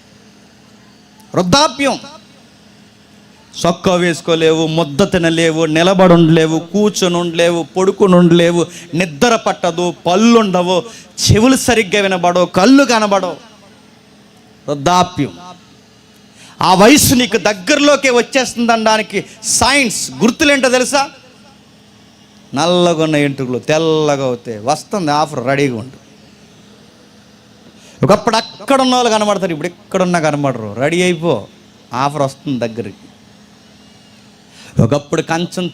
వృద్ధాప్యం. సొక్కా వేసుకోలేవు, ముద్ద తినలేవు, నిలబడి ఉండలేవు, కూర్చొని ఉండలేవు, పడుకుని ఉండలేవు, నిద్ర పట్టదు, పళ్ళు ఉండవు, చెవులు సరిగ్గా వినబడవు, కళ్ళు కనబడవు. వృద్ధాప్యం. ఆ వయసు నీకు దగ్గరలోకి వచ్చేస్తుంది అనడానికి సైన్స్ గుర్తులేంటో తెలుసా? నల్లగా ఉన్న ఎంట్రుకలు తెల్లగా అవుతాయి. వస్తుంది ఆఫర్, రెడీగా ఉండు. ఒకప్పుడు అక్కడ ఉన్న వాళ్ళు కనబడతారు, ఇప్పుడు ఎక్కడున్నా కనబడరు. రెడీ అయిపో, ఆఫర్ వస్తుంది దగ్గరికి. ఒకప్పుడు కంచం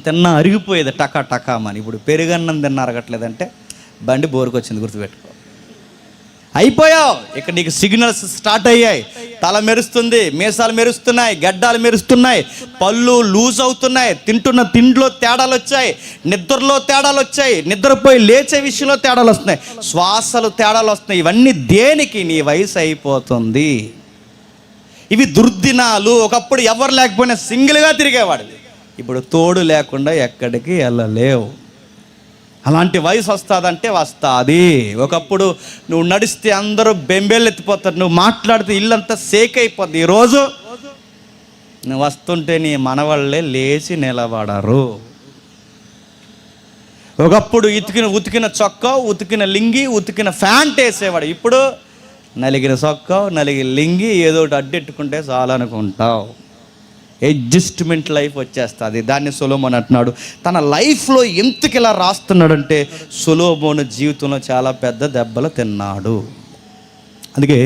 తిన్నా అరిగిపోయేది టకామని. ఇప్పుడు పెరుగన్నం తిన్నా అరగట్లేదంటే బండి బోరుకొచ్చింది, గుర్తుపెట్టుకో. అయిపోయావు. ఇక్కడ నీకు సిగ్నల్స్ స్టార్ట్ అయ్యాయి. తల మెరుస్తుంది, మీసాలు మెరుస్తున్నాయి, గడ్డాలు మెరుస్తున్నాయి, పళ్ళు లూజ్ అవుతున్నాయి, తింటున్న తిండిలో తేడాలు వచ్చాయి, నిద్రలో తేడాలు వచ్చాయి, నిద్రపోయి లేచే విషయంలో తేడాలు వస్తున్నాయి, శ్వాసలు తేడాలు వస్తున్నాయి. ఇవన్నీ దేనికి? నీ వయసు అయిపోతుంది. ఇవి దుర్దినాలు. ఒకప్పుడు ఎవరు లేకపోయినా సింగిల్గా తిరిగేవాడు, ఇప్పుడు తోడు లేకుండా ఎక్కడికి వెళ్ళలేవు. అలాంటి వయసు వస్తుందంటే వస్తుంది. ఒకప్పుడు నువ్వు నడిస్తే అందరూ బెంబేళ్ళు ఎత్తిపోతారు, నువ్వు మాట్లాడితే ఇల్లంతా సేక్ అయిపోద్ది. ఈరోజు నువ్వు వస్తుంటే నీ మనవాళ్ళే లేచి నిలబడరు. ఒకప్పుడు ఉతికిన చొక్కా, ఉతికిన లింగి, ఉతికిన ప్యాంట్ వేసేవాడు, ఇప్పుడు నలిగిన చొక్కా, నలిగిన లింగి, ఏదో ఒకటి అడ్డెట్టుకుంటే చాలనుకుంటావు. అడ్జస్ట్మెంట్ లైఫ్ వచ్చేస్తుంది. దాన్ని సొలొమోను అంటున్నాడు. తన లైఫ్లో ఎందుకు ఇలా రాస్తున్నాడంటే సొలొమోను జీవితంలో చాలా పెద్ద దెబ్బలు తిన్నాడు. అందుకే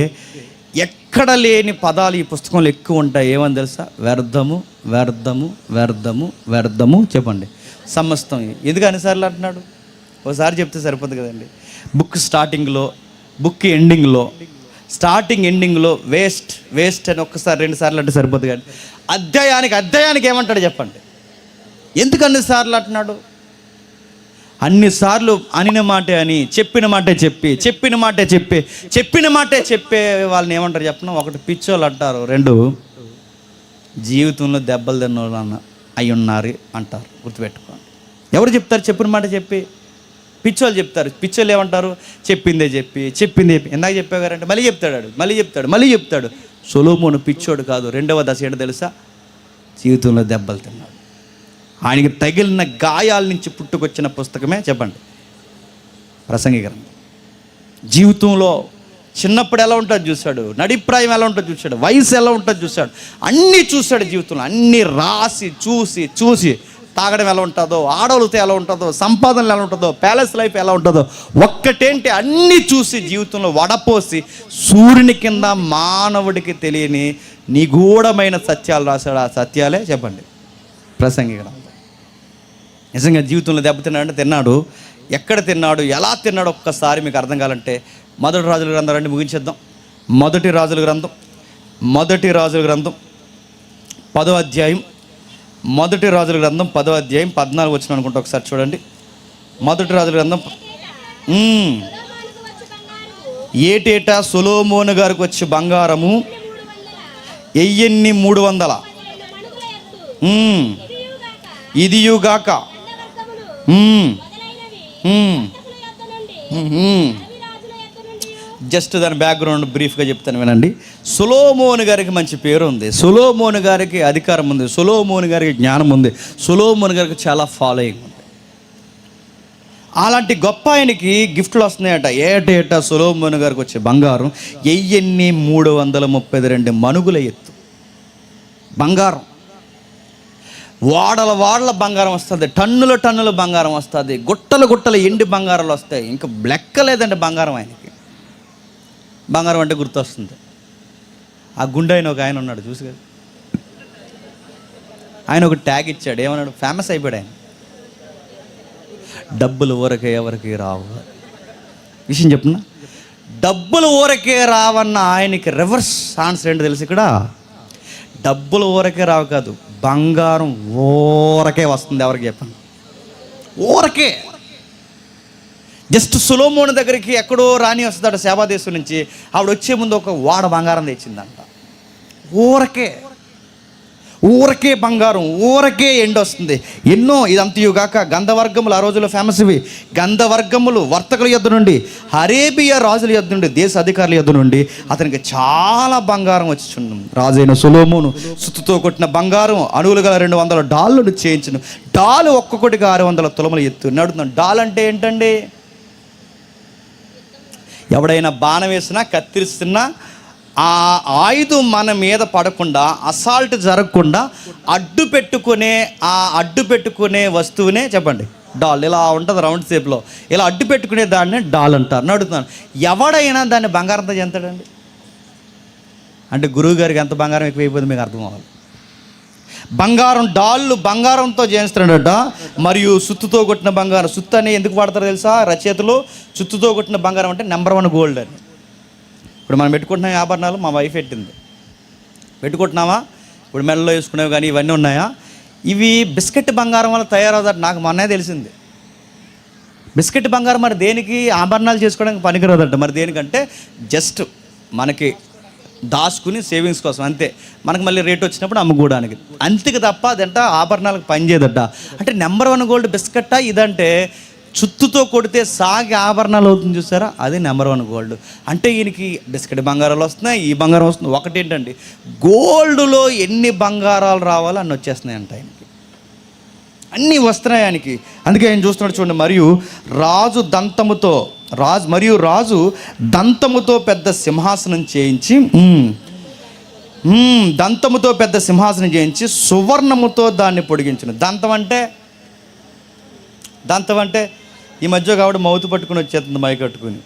ఎక్కడ లేని పదాలు ఈ పుస్తకంలో ఎక్కువ ఉంటాయి. ఏమని తెలుసా? వ్యర్థము, వ్యర్థము, వ్యర్థము, వ్యర్థము. చెప్పండి, సమస్తం. ఎందుకు అన్నిసార్లు అంటున్నాడు? ఒకసారి చెప్తే సరిపోతుంది కదండి. బుక్ స్టార్టింగ్లో, బుక్ ఎండింగ్లో, స్టార్టింగ్ ఎండింగ్లో వేస్ట్ వేస్ట్ అని ఒక్కసారి 2 సార్లు అంటే సరిపోతుంది. కానీ అధ్యాయానికి ఏమంటాడు చెప్పండి? ఎందుకు అన్నిసార్లు అంటున్నాడు? అన్నిసార్లు అనిన మాటే అని, చెప్పిన మాటే చెప్పి, చెప్పిన మాటే చెప్పి, చెప్పిన మాటే చెప్పే వాళ్ళని ఏమంటారు చెప్పిన? ఒకటి పిచ్చోళ్ళు అంటారు, 2 జీవితంలో దెబ్బలు తిన్నోళ్ళు అయి ఉన్నారు అంటారు. గుర్తుపెట్టుకోండి. ఎవరు చెప్తారు చెప్పిన మాట చెప్పి? పిచ్చోళ్ళు చెప్తారు. పిచ్చోళ్ళు ఏమంటారు? చెప్పిందే చెప్పి, చెప్పిందే ఎందాక చెప్పేవారంటే మళ్ళీ చెప్తాడు. సొలొమోను పిచ్చోడు కాదు. 2వ దశ ఏంటో తెలుసా? జీవితంలో దెబ్బలు తిన్నాడు. ఆయనకి తగిలిన గాయాల నుంచి పుట్టుకొచ్చిన పుస్తకమే చెప్పండి ప్రసంగి గ్రంథం. జీవితంలో చిన్నప్పుడు ఎలా ఉంటుందో చూశాడు, నడిప్రాయం ఎలా ఉంటుందో చూశాడు, వయసు ఎలా ఉంటుందో చూశాడు, అన్నీ చూశాడు. జీవితంలో అన్నీ రాసి చూసి తాగడం ఎలా ఉంటుందో, ఆడవాళ్ళతో ఎలా ఉంటుందో, సంపాదనలు ఎలా ఉంటుందో, ప్యాలెస్ లైఫ్ ఎలా ఉంటుందో, ఒక్కటేంటి అన్నీ చూసి జీవితంలో వడపోసి సూర్యుని కింద మానవుడికి తెలియని నిగూఢమైన సత్యాలు రాశాడు. ఆ సత్యాలే చెప్పండి ప్రసంగి గ్రంథం. నిజంగా జీవితంలో దెబ్బతిన్నాడంటే తిన్నాడు. ఎక్కడ తిన్నాడు, ఎలా తిన్నాడు ఒక్కసారి మీకు అర్థం కావాలంటే మొదటి రాజుల గ్రంథం రండి, ముగించేద్దాం. మొదటి రాజుల గ్రంథం 10వ అధ్యాయం, మొదటి రాజుల గ్రంథం 10వ అధ్యాయం 14 వచ్చిన అనుకుంటా. ఒకసారి చూడండి. మొదటి రాజుల గ్రంథం. ఏటేటా సొలొమోను గారికి వచ్చి బంగారము 300 ఇదియుగాక జస్ట్ దాని బ్యాక్గ్రౌండ్ బ్రీఫ్గా చెప్తాను వినండి. సొలొమోను గారికి మంచి పేరు ఉంది, సొలొమోను గారికి అధికారం ఉంది, సొలొమోను గారికి జ్ఞానం ఉంది, సొలొమోను గారికి చాలా ఫాలోయింగ్ ఉంది. అలాంటి గొప్ప ఆయనకి గిఫ్ట్లు వస్తున్నాయట. ఏటేటా సొలొమోను గారికి వచ్చే బంగారం 332 మణుగుల ఎత్తు బంగారం. వాడల బంగారం వస్తుంది, టన్నుల బంగారం వస్తుంది, గుట్టలు ఎండి బంగారాలు వస్తాయి. ఇంకా లెక్క లేదండి బంగారం. ఆయనకి బంగారం అంటే గుర్తొస్తుంది. ఆ గుండె అయిన ఒక ఆయన ఉన్నాడు చూసి కదా, ఆయన ఒక ట్యాగ్ ఇచ్చాడు. ఏమన్నాడు? ఫేమస్ అయిపోయాడు ఆయన. డబ్బులు ఊరకే ఎవరికి రావు. విషయం చెప్తున్నా, డబ్బులు ఊరకే రావన్న ఆయనకి రివర్స్ ఆన్సర్ ఏంటో తెలుసు ఇక్కడ? డబ్బులు ఊరకే రావు కాదు, బంగారం ఊరకే వస్తుంది. ఎవరికి చెప్పండి? ఊరకే. జస్ట్ సొలొమోను దగ్గరికి ఎక్కడో రాణి వస్తుందట సేవాదేశం నుంచి. ఆవిడ వచ్చే ముందు ఒక వాడ బంగారం తెచ్చిందంట. ఊరకే బంగారం, ఊరకే ఎండ వస్తుంది. ఎన్నో ఇదంతయుగాక గంధవర్గములు, ఆ రోజుల్లో ఫేమస్ ఇవి గంధవర్గములు వర్తకుల యొద్ద నుండి, అరేబియా రాజుల యొద్ద నుండి, దేశ అధికారుల యొద్ద నుండి అతనికి చాలా బంగారం వచ్చిచుండు. రాజైన సొలొమోను సుత్తుతో కొట్టిన బంగారం అణువులు గల 200 డాళ్ళను చేయించును. డాలు ఒక్కొక్కటిగా 600 తులములు ఎత్తు. నడుతున్నాడు. డాల్ అంటే ఏంటండి? ఎవడైనా బాణం వేసినా, కత్తిరిస్తున్నా ఆ ఆయుధం మన మీద పడకుండా, అసాల్ట్ జరగకుండా అడ్డు పెట్టుకునే వస్తువునే చెప్పండి డాల్. ఇలా ఉంటుంది రౌండ్ షేప్లో, ఇలా అడ్డు పెట్టుకునే దాన్ని డాల్ అంటారు. అడుగుతున్నాను, ఎవడైనా దాన్ని బంగారంతో చెంతాడండి? అంటే గురువు గారికి ఎంత బంగారం ఎక్కువైపోయింది మీకు అర్థం అవ్వాలి. బంగారం డాళ్ళు బంగారంతో చేస్తున్నాడట. మరియు సుత్తుతో కొట్టిన బంగారం. సుత్తు అని ఎందుకు వాడతారో తెలుసా? రచయితలు సుత్తుతో కొట్టిన బంగారం అంటే నెంబర్ 1 గోల్డ్ అని. ఇప్పుడు మనం పెట్టుకుంటున్న ఆభరణాలు మా వైఫ్ పెట్టింది. పెట్టుకుంటున్నావా? ఇప్పుడు మెడలో వేసుకునేవి కానీ ఇవన్నీ ఉన్నాయా? ఇవి బిస్కెట్ బంగారం వల్ల తయారవుతాడు. నాకు మొన్నే తెలిసింది. బిస్కెట్ బంగారం మరి దేనికి? ఆభరణాలు చేసుకోవడానికి పనికిరాదట. మరి దేనికంటే జస్ట్ మనకి దాచుకుని సేవింగ్స్ కోసం, అంతే. మనకు మళ్ళీ రేట్ వచ్చినప్పుడు అమ్ముకోవడానికి, అంతకు తప్ప అదంట ఆభరణాలకు పనిచేయదట. అంటే నెంబర్ 1 గోల్డ్ బిస్కెట్టా ఇదంటే చుత్తుతో కొడితే సాగి ఆభరణాలు అవుతుంది చూసారా, అది నెంబర్ 1 గోల్డ్. అంటే ఈయనకి బిస్కెట్ బంగారాలు వస్తున్నాయి, ఈ బంగారం వస్తుంది. ఒకటేంటండి, గోల్డ్లో ఎన్ని బంగారాలు రావాలో అన్నీ వచ్చేస్తున్నాయంట ఆయనకి, అన్నీ వస్తున్నాయి ఆయనకి. అందుకే ఆయన చూస్తున్నాడు చూడండి. మరియు రాజు దంతముతో పెద్ద సింహాసనం చేయించి సువర్ణముతో దాన్ని పొడిగించును. దంతం అంటే ఈ మధ్య కాబట్టి మౌతు పట్టుకుని వచ్చేస్తుంది, మై కట్టుకుని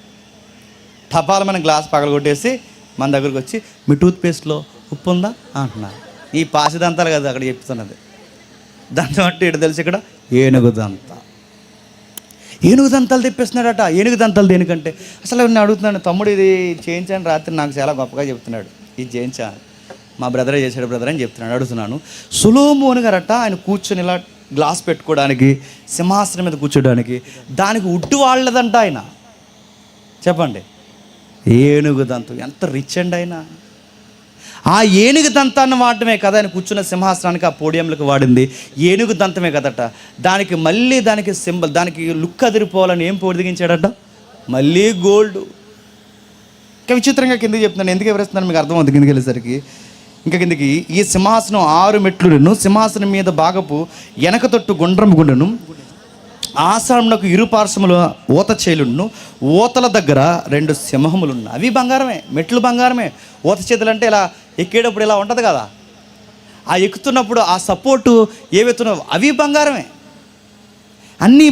టపాల మన గ్లాస్ పగలగొట్టేసి మన దగ్గరకు వచ్చి, మీ టూత్పేస్ట్లో ఉప్పు ఉందా అంటున్నారు. ఈ పాసి దంతాలు కదా అక్కడ చెప్తున్నది. దంతం అంటే ఇటు తెలిసి ఇక్కడ ఏనుగు దంతాలు తెప్పిస్తున్నాడట. ఏనుగు దంతాలు దేనికంటే? అసలు నేను అడుగుతున్నాను, తమ్ముడు ఇది చేయించాను రాత్రి, నాకు చాలా గొప్పగా చెప్తున్నాడు, ఇది చేయించా, మా బ్రదరే చేశాడు బ్రదర్ అని చెప్తున్నాడు. అడుగుతున్నాను, సొలొమోను గారట ఆయన కూర్చొని ఇలా గ్లాస్ పెట్టుకోవడానికి, సింహాసనం మీద కూర్చోడానికి, దానికి ఉడ్డు వాళ్ళదంట ఆయన. చెప్పండి, ఏనుగు దంతం. ఎంత రిచ్ అండి ఆయన. ఆ ఏనుగు దంతాన్ని వాడటమే కదా ఆయన కూర్చున్న సింహాసనానికి, ఆ పోడియంలకు వాడింది ఏనుగు దంతమే కదట. దానికి మళ్ళీ దానికి సింబల్, దానికి లుక్ అదిరిపోవాలని ఏం పొడిగించాడట? మళ్ళీ గోల్డ్. ఇంకా విచిత్రంగా కిందకి చెప్తున్నాను, ఎందుకు ఎవరేస్తున్నాను మీకు అర్థమవుతుంది కిందకి వెళ్ళేసరికి. ఇంకా కిందకి, ఈ సింహాసనం 6 మెట్లును, సింహాసనం మీద భాగపు వెనక తొట్టు గుండ్రము, ఆసనమునకు ఇరుపార్శ్వముల ఊత చేలును, ఊతల దగ్గర 2 సింహములున్న, అవి బంగారమే, మెట్లు బంగారమే. ఊత చేతులు అంటే ఇలా ఎక్కేటప్పుడు ఇలా ఉంటుంది కదా, ఆ ఎక్కుతున్నప్పుడు ఆ సపోర్టు ఏవెత్తున్నావు అవి బంగారమే, అన్నీ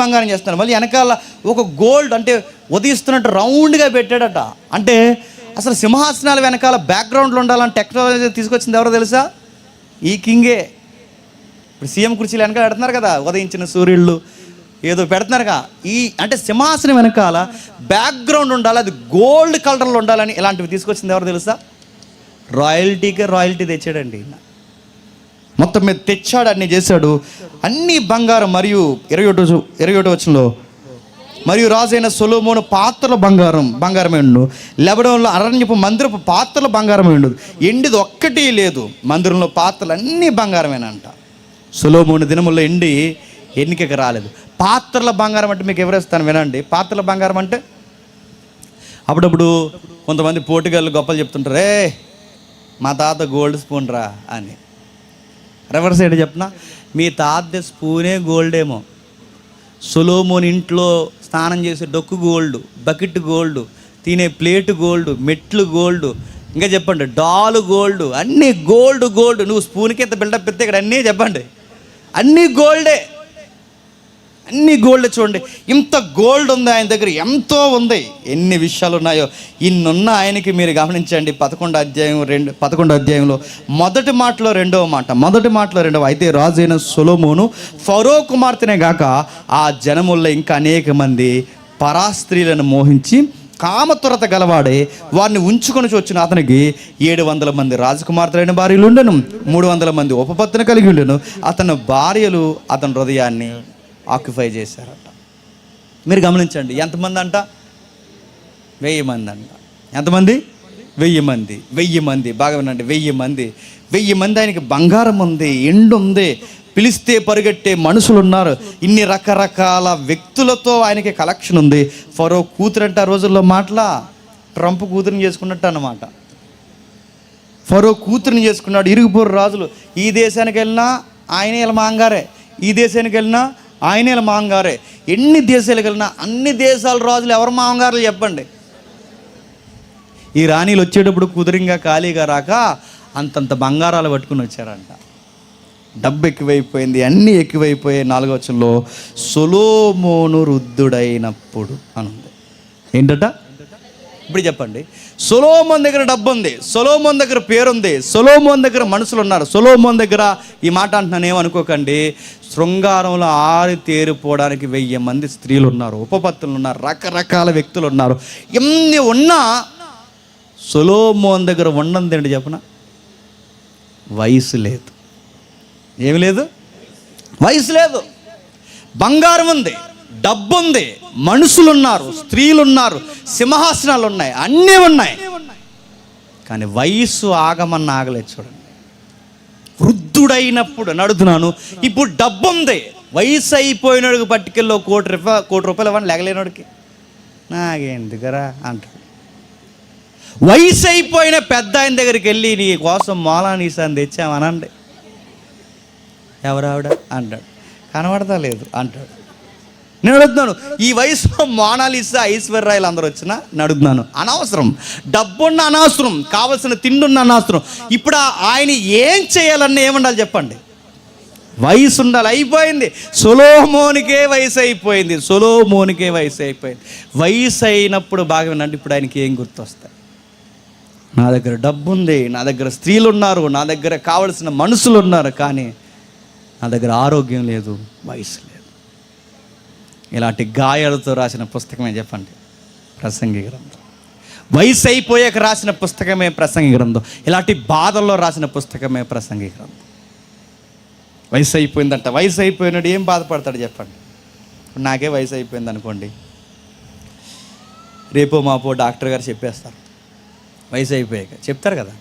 బంగారం చేస్తున్నారు. మళ్ళీ వెనకాల ఒక గోల్డ్ అంటే ఉదయిస్తున్నట్టు రౌండ్గా పెట్టాడట. అంటే అసలు సింహాసనాల వెనకాల బ్యాక్గ్రౌండ్లో ఉండాలని టెక్నాలజీ తీసుకొచ్చింది ఎవరో తెలుసా? ఈ కింగే. ఇప్పుడు సీఎం కుర్చీలు వెనకాల పెడుతున్నారు కదా, ఉదయించిన సూర్యుళ్ళు ఏదో పెడుతున్నారుగా. అంటే సింహాసనం వెనకాల బ్యాక్గ్రౌండ్ ఉండాలి, అది గోల్డ్ కలర్లో ఉండాలని ఇలాంటివి తీసుకొచ్చింది ఎవరు తెలుసా? రాయల్టీ తెచ్చాడండి. మొత్తం మీద తెచ్చాడు, అన్నీ చేశాడు, అన్నీ బంగారం. మరియు 21 వచనంలో, మరియు రాజైన సొలొమోను పాత్రల బంగారమే ఉండు, లెబనోన్లో అరణ్యపు మందిరపు పాత్రల బంగారమే ఉండదు, ఎండిది ఒక్కటి లేదు, మందిరంలో పాత్రలు అన్నీ బంగారమేనంట. సొలొమోను దినముల్లో ఎన్నికకి రాలేదు. పాత్రల బంగారం అంటే మీకు ఎవరేస్తాను వినండి. పాత్రల బంగారం అంటే అప్పుడప్పుడు కొంతమంది పోటీగాళ్ళు గొప్పలు చెప్తుంటారే, మా తాత గోల్డ్ స్పూన్ రా అని. రివర్స్ సైడ్ చెప్పనా, మీ తాత స్పూనే గోల్డేమో, సొలొమోను ఇంట్లో స్నానం చేసే డొక్కు గోల్డ్, బకెట్ గోల్డ్, తినే ప్లేటు గోల్డ్, మెట్లు గోల్డ్, ఇంకా చెప్పండి డాలు గోల్డ్, అన్నీ గోల్డ్. నువ్వు స్పూన్కి ఎంత బిల్డప్ పెడితే ఇక్కడ అన్నీ చెప్పండి, అన్నీ గోల్డే. చూడండి, ఇంత గోల్డ్ ఉంది ఆయన దగ్గర, ఎంతో ఉంది. ఎన్ని విషయాలు ఉన్నాయో, ఇన్నున్న ఆయనకి మీరు గమనించండి. 11వ అధ్యాయంలో మొదటి మాటలో రెండవ అయితే రాజు అయిన సొలొమోను ఫరో కుమార్తెనే గాక ఆ జనముల్లో ఇంకా అనేక మంది పరాస్త్రీలను మోహించి కామతురత గలవాడే వారిని ఉంచుకొని వచ్చిన అతనికి 700 మంది రాజకుమార్తెలైన భార్యలు ఉండెను, 300 మంది ఉపపత్తిని కలిగి ఉండెను. అతని భార్యలు అతని హృదయాన్ని ఆక్యుపై చేశారట. మీరు గమనించండి, ఎంతమంది అంట? 1000 మంది అంట. ఎంతమంది? 1000 మంది. బాగా వినండి, 1000 మంది. ఆయనకి బంగారం ఉంది, ఎండు ఉంది, పిలిస్తే పరిగెట్టే మనుషులు ఉన్నారు, ఇన్ని రకరకాల వ్యక్తులతో ఆయనకి కలెక్షన్ ఉంది. ఫరో కూతురు అంటే ఆ రోజుల్లో ట్రంప్ కూతురిని చేసుకున్నట్టు అన్నమాట. ఫరో కూతురిని చేసుకున్నాడు. ఇరుగుపొరు రాజులు, ఈ దేశానికి వెళ్ళినా ఆయనే ఇలా మాంగారే, ఈ దేశానికి వెళ్ళినా ఆయనే ఇలా మాంగారే. ఎన్ని దేశాలకు వెళ్ళినా అన్ని దేశాల రాజులు ఎవరు మాంగారులు చెప్పండి? ఈ రాణీలు వచ్చేటప్పుడు కుదిరింగా ఖాళీగా రాక అంతంత బంగారాలు పట్టుకుని వచ్చారంట. డబ్బు ఎక్కువైపోయింది, అన్నీ ఎక్కువైపోయాయి. 4వ వచనంలో సొలొమోను వృద్ధుడైనప్పుడు అనుంది. ఏంటట? ఇప్పుడు చెప్పండి, సొలొమోను దగ్గర డబ్బు ఉంది, సొలొమోను దగ్గర పేరుంది, సొలొమోను దగ్గర మనుషులు ఉన్నారు. సొలొమోను దగ్గర ఈ మాట అంటున్నాను ఏమనుకోకండి, శృంగారంలో తేరిపోవడానికి 1000 మంది స్త్రీలు ఉన్నారు, ఉపపత్తులు ఉన్నారు, రకరకాల వ్యక్తులు ఉన్నారు. ఎన్ని ఉన్నా సొలొమోను దగ్గర ఉన్నది ఏంటి చెప్పనా? వయసు లేదు. ఏమి లేదు? వయసు లేదు. బంగారం ఉంది, డబ్బు ఉంది, మనుషులు ఉన్నారు, స్త్రీలు ఉన్నారు, సింహాసనాలు ఉన్నాయి, అన్నీ ఉన్నాయి. కానీ వయసు ఆగమన్న ఆగలేదు. చూడండి, వృద్ధుడైనప్పుడు నడుతున్నాను. ఇప్పుడు డబ్బు ఉంది, వయసు అయిపోయినోడికి పట్టుకెళ్ళి కోటి రూపాయలు ఇవ్వండి లేగలేనోడికి, నాకెందుకురా అంటాడు. వయసు అయిపోయిన పెద్ద ఆయన దగ్గరికి వెళ్ళి నీ కోసం మోలానీసాన్ని తెచ్చామనండి, ఎవరావిడ అంటాడు. కనబడతా లేదు అంటాడు. నేను అడుగుతున్నాను, ఈ వయసులో మోనాలిసా ఐశ్వర్యాలు అందరూ వచ్చినా నడుగుతున్నాను, అనవసరం. డబ్బున్న అనవసరం, కావలసిన తిండున్న అనవసరం. ఇప్పుడు ఆయన ఏం చేయాలన్నా ఏముండాలి చెప్పండి? వయసు ఉండాలి. అయిపోయింది. సొలొమోనుకే వయసు అయిపోయింది. సొలొమోనుకే వయసు అయిపోయింది. వయసు అయినప్పుడు బాగా వినండి, ఇప్పుడు ఆయనకి ఏం గుర్తొస్తాయి? నా దగ్గర డబ్బు ఉంది, నా దగ్గర స్త్రీలు ఉన్నారు, నా దగ్గర కావలసిన మనుషులు ఉన్నారు, కానీ నా దగ్గర ఆరోగ్యం లేదు, వయసు లేదు. ఇలాంటి గాయాలతో రాసిన పుస్తకమే చెప్పండి ప్రసంగి గ్రంథం. వయసు అయిపోయాక రాసిన పుస్తకమే ప్రసంగి గ్రంథం. ఇలాంటి బాధల్లో రాసిన పుస్తకమే ప్రసంగి గ్రంథం. వయసు అయిపోయిందంట. వయసు అయిపోయినాడు ఏం బాధపడతాడు చెప్పండి? ఇప్పుడు నాకే వయసు అయిపోయింది అనుకోండి, రేపో మాపో డాక్టర్ గారు చెప్పేస్తారు, వయసు అయిపోయాక చెప్తారు కదా.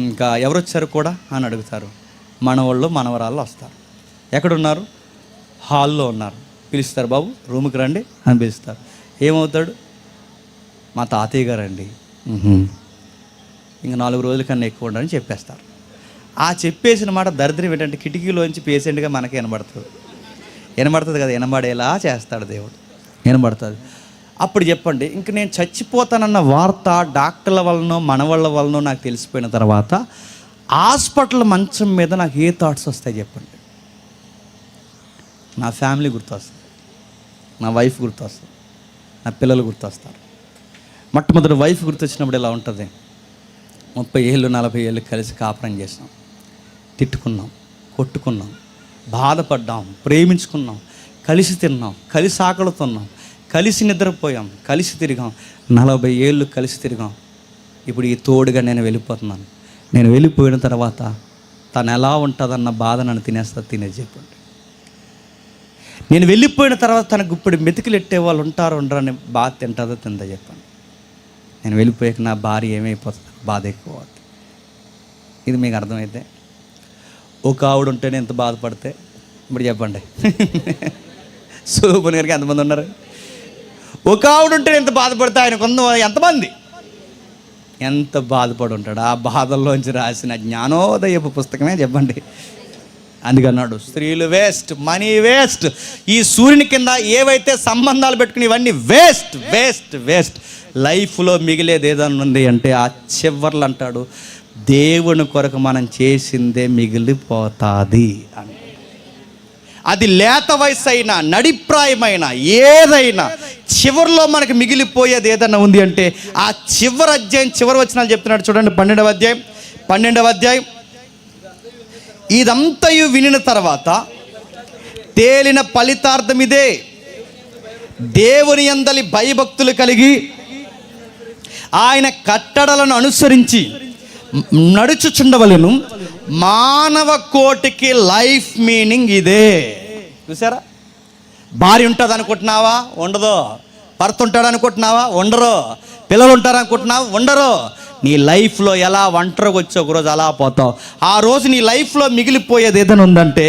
ఇంకా ఎవరు వచ్చారు కూడా అని అడుగుతారు. మనవాళ్ళు మనవరాళ్ళు వస్తారు. ఎక్కడున్నారు? హాల్లో ఉన్నారు. పిలుస్తారు, బాబు రూమ్కి రండి అని పిలుస్తారు. ఏమవుతాడు? మా తాతయ్య గారండి. ఇంకా 4 రోజుల కన్నా ఎక్కువ ఉండని చెప్పేస్తారు. ఆ చెప్పేసిన మాట దరిద్రం ఏంటంటే కిటికీలోంచి పేషెంట్గా మనకి వినబడుతుంది కదా, వినబడేలా చేస్తాడు దేవుడు, వినబడుతుంది. అప్పుడు చెప్పండి, ఇంక నేను చచ్చిపోతానన్న వార్త డాక్టర్ల వలనో మనవాళ్ళ వలనో నాకు తెలిసిపోయిన తర్వాత హాస్పిటల్ మంచం మీద నాకు ఏ థాట్స్ వస్తాయి చెప్పండి? నా ఫ్యామిలీ గుర్తొస్తుంది, నా వైఫ్ గుర్తొస్తుంది, నా పిల్లలు గుర్తొస్తారు. మొట్టమొదటి వైఫ్ గుర్తొచ్చినప్పుడు ఇలా ఉంటుంది. 30 ఏళ్ళు 40 ఏళ్ళు కలిసి కాపురం చేసినాం, తిట్టుకున్నాం, కొట్టుకున్నాం, బాధపడ్డాం, ప్రేమించుకున్నాం, కలిసి తిన్నాం, కలిసి ఆకలుతున్నాం, కలిసి నిద్రపోయాం, కలిసి తిరిగాం, 40 ఏళ్ళు కలిసి తిరిగాం. ఇప్పుడు ఈ తోడుగా నేను వెళ్ళిపోతున్నాను. నేను వెళ్ళిపోయిన తర్వాత తను ఎలా ఉంటుందన్న బాధ నన్ను తినేది చెప్పండి. నేను వెళ్ళిపోయిన తర్వాత తనకు ఇప్పుడు మెతుకులు ఎట్టే వాళ్ళు ఉంటారు ఉండరని బాధ తింటుందా చెప్పండి? నేను వెళ్ళిపోయాక నా భార్య ఏమైపోతుంది, బాధ ఎక్కువ అవుతుంది. ఇది మీకు అర్థమైతే ఒక ఆవిడ ఉంటేనే ఎంత బాధపడితే ఇప్పుడు చెప్పండి. సోమన్ గారికి ఎంతమంది ఉన్నారు? ఒక ఆవిడ ఉంటేనే ఎంత బాధపడితే ఆయన ఎంతమంది ఎంత బాధపడి ఉంటాడు? ఆ బాధల్లోంచి రాసిన జ్ఞానోదయపు పుస్తకమే చెప్పండి. అందుకన్నాడు, స్త్రీలు వేస్ట్, మనీ వేస్ట్, ఈ సూర్యుని కింద ఏవైతే సంబంధాలు పెట్టుకుని ఇవన్నీ వేస్ట్ వేస్ట్ వేస్ట్. లైఫ్లో మిగిలేది ఏదన్నా ఉంది అంటే ఆ చివర్లు అంటాడు, దేవుని కొరకు మనం చేసిందే మిగిలిపోతుంది అని. అది లేత వయసు అయినా నడిప్రాయమైన ఏదైనా చివరిలో మనకి మిగిలిపోయేది ఏదైనా ఉంది అంటే ఆ చివరి అధ్యాయం చివరి వచనాలు చెప్తున్నాడు చూడండి. 12వ అధ్యాయం ఇదంతయు వినిన తర్వాత తేలిన ఫలితార్థం ఇదే, దేవుని యందలి భయభక్తులు కలిగి ఆయన కట్టడలను అనుసరించి నడుచుచుండవలెను. మానవ కోటికి లైఫ్ మీనింగ్ ఇదే. చూసారా? భార్య ఉంటుంది అనుకుంటున్నావా? ఉండదు. భర్త ఉంటాడు అనుకుంటున్నావా? ఉండరు. పిల్లలు ఉంటారు అనుకుంటున్నావా? ఉండరు. నీ లైఫ్లో ఎలా ఒంటరిగా వచ్చి ఒకరోజు అలా పోతావు. ఆ రోజు నీ లైఫ్లో మిగిలిపోయేది ఏదైనా ఉందంటే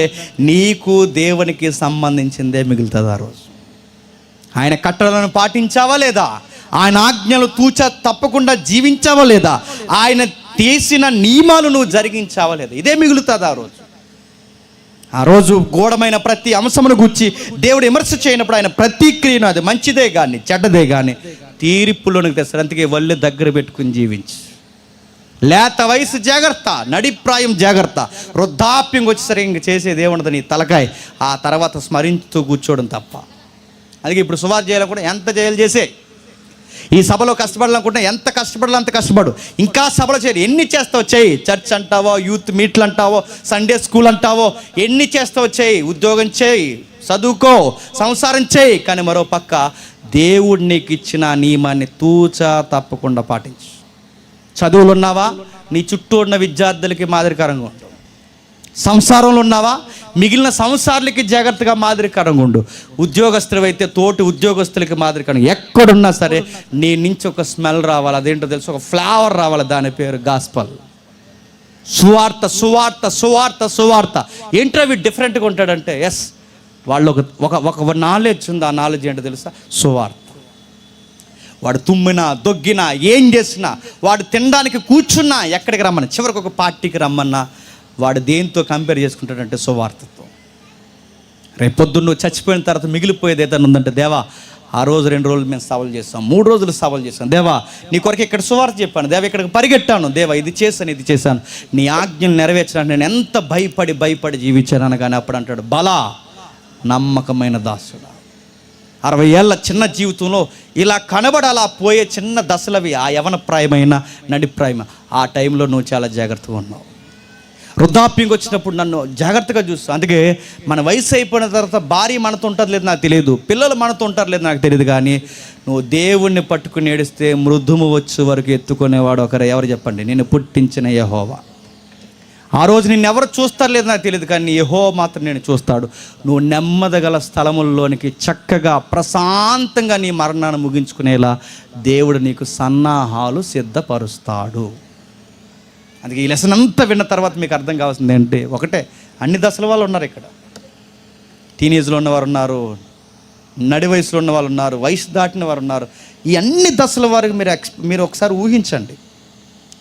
నీకు దేవునికి సంబంధించిందే మిగులుతుంది. ఆ రోజు ఆయన కట్టడలను పాటించావా లేదా? ఆయన ఆజ్ఞలు తూచా తప్పకుండా జీవించావా లేదా? ఆయన తీసిన నియమాలు నువ్వు జరిగించావా లేదా? ఇదే మిగులుతుంది ఆ రోజు. ఆ రోజు గూఢమైన ప్రతి అంశమును గుర్చి దేవుడు విమర్శ చేయనప్పుడు ఆయన ప్రతిక్రియను, అది మంచిదే కానీ చెడ్డదే కానీ, తీర్పులోనికి తెస్తాడు. అందుకే ఒళ్ళు దగ్గర పెట్టుకుని జీవించి, లేత వయసు జాగ్రత్త, నడిప్రాయం జాగ్రత్త, వృద్ధాప్యం వచ్చేసరి ఇంక చేసేది ఏముండదు నీ తలకాయ. ఆ తర్వాత స్మరించుతూ కూర్చోవడం తప్ప. అందుకే ఇప్పుడు సువార్త చేయాలి కూడా ఎంత చేయాలి చేసే, ఈ సభలో కష్టపడాలనుకుంటే ఎంత కష్టపడాలి అంత కష్టపడు. ఇంకా సభలో చేయాలి, ఎన్ని చేస్తావు చేయి. చర్చ్ అంటావో, యూత్ మీట్లు అంటావో, సండే స్కూల్ అంటావో, ఎన్ని చేస్తావు చేయి. ఉద్యోగం చేయి, చదువుకో, సంసారం చేయి. కానీ మరో పక్క దేవుడు నీకు ఇచ్చిన నియమాన్ని తూచా తప్పకుండా పాటించు. చదువులు ఉన్నావా? నీ చుట్టూ ఉన్న విద్యార్థులకి మాదిరికరంగా ఉండు. సంసారంలో ఉన్నావా, మిగిలిన సంసారాలకి జాగ్రత్తగా మాదిరికరంగా ఉండు. ఉద్యోగస్తులు అయితే తోటి ఉద్యోగస్తులకి మాదిరికరంగా. ఎక్కడున్నా సరే నీ నుంచి ఒక స్మెల్ రావాలి. అదేంటో తెలుసు, ఒక ఫ్లేవర్ రావాలి. దాని పేరు గాస్పల్. సువార్త సువార్త సువార్త సువార్త. ఏంటో అవి డిఫరెంట్గా ఉంటాడంటే, ఎస్ వాళ్ళు ఒక నాలెడ్జ్ ఉంది. ఆ నాలెడ్జ్ ఏంటో తెలుసా? సువార్త. వాడు తుమ్మినా దొగ్గినా ఏం చేసినా, వాడు తినడానికి కూర్చున్నా, ఎక్కడికి రమ్మన్నా, చివరికి ఒక పార్టీకి రమ్మన్నా, వాడు దేంతో కంపేర్ చేసుకుంటాడంటే సువార్తతో. రేపొద్దున్న నువ్వు చచ్చిపోయిన తర్వాత మిగిలిపోయేది ఏదైనా ఉందంటే, దేవా ఆ రోజు 2 రోజులు మేము సవాలు చేస్తాం, 3 రోజులు సవాలు చేస్తాం, దేవా నీ కొరకు ఇక్కడ సువార్త చెప్పాను, దేవా ఇక్కడికి పరిగెట్టాను, దేవా ఇది చేశాను, నీ ఆజ్ఞలు నెరవేర్చడానికి నేను ఎంత భయపడి జీవించాను అనగానే అప్పుడు అంటాడు, బలా నమ్మకమైన దాసుడా. 60 ఏళ్ళ చిన్న జీవితంలో ఇలా కనబడి అలా పోయే చిన్న దశలవి ఆ యవన ప్రాయమైన నడిప్రాయమ. ఆ టైంలో నువ్వు చాలా జాగ్రత్తగా ఉన్నావు. వృద్ధాప్యంకి వచ్చినప్పుడు నన్ను జాగ్రత్తగా చూస్తావు. అందుకే మన వయసు అయిపోయిన తర్వాత భార్య మనతో ఉంటుంది లేదు నాకు తెలియదు, పిల్లలు మనతో ఉంటారు లేదు నాకు తెలియదు, కానీ నువ్వు దేవుణ్ణి పట్టుకుని ఏడిస్తే మృదుము వచ్చు వరకు ఎత్తుకునేవాడు ఒకరు. ఎవరు చెప్పండి? నేను పుట్టించిన యెహోవా. ఆ రోజు నిన్ను ఎవరు చూస్తారు లేదు నాకు తెలియదు, కానీ యెహోవా మాత్రం నేను చూస్తాడు. నువ్వు నెమ్మదగల స్థలముల్లోనికి చక్కగా ప్రశాంతంగా నీ మరణాన్ని ముగించుకునేలా దేవుడు నీకు సన్నాహాలు సిద్ధపరుస్తాడు. అందుకే ఈ లెసన్ అంతా విన్న తర్వాత మీకు అర్థం కావాల్సింది ఏంటి? ఒకటే, అన్ని దశల వాళ్ళు ఉన్నారు ఇక్కడ. టీనేజ్లో ఉన్నవారు ఉన్నారు, నడి వయసులో ఉన్న వాళ్ళు ఉన్నారు, వయసు దాటిన వారు ఉన్నారు. ఈ అన్ని దశల వారికి మీరు ఒకసారి ఊహించండి.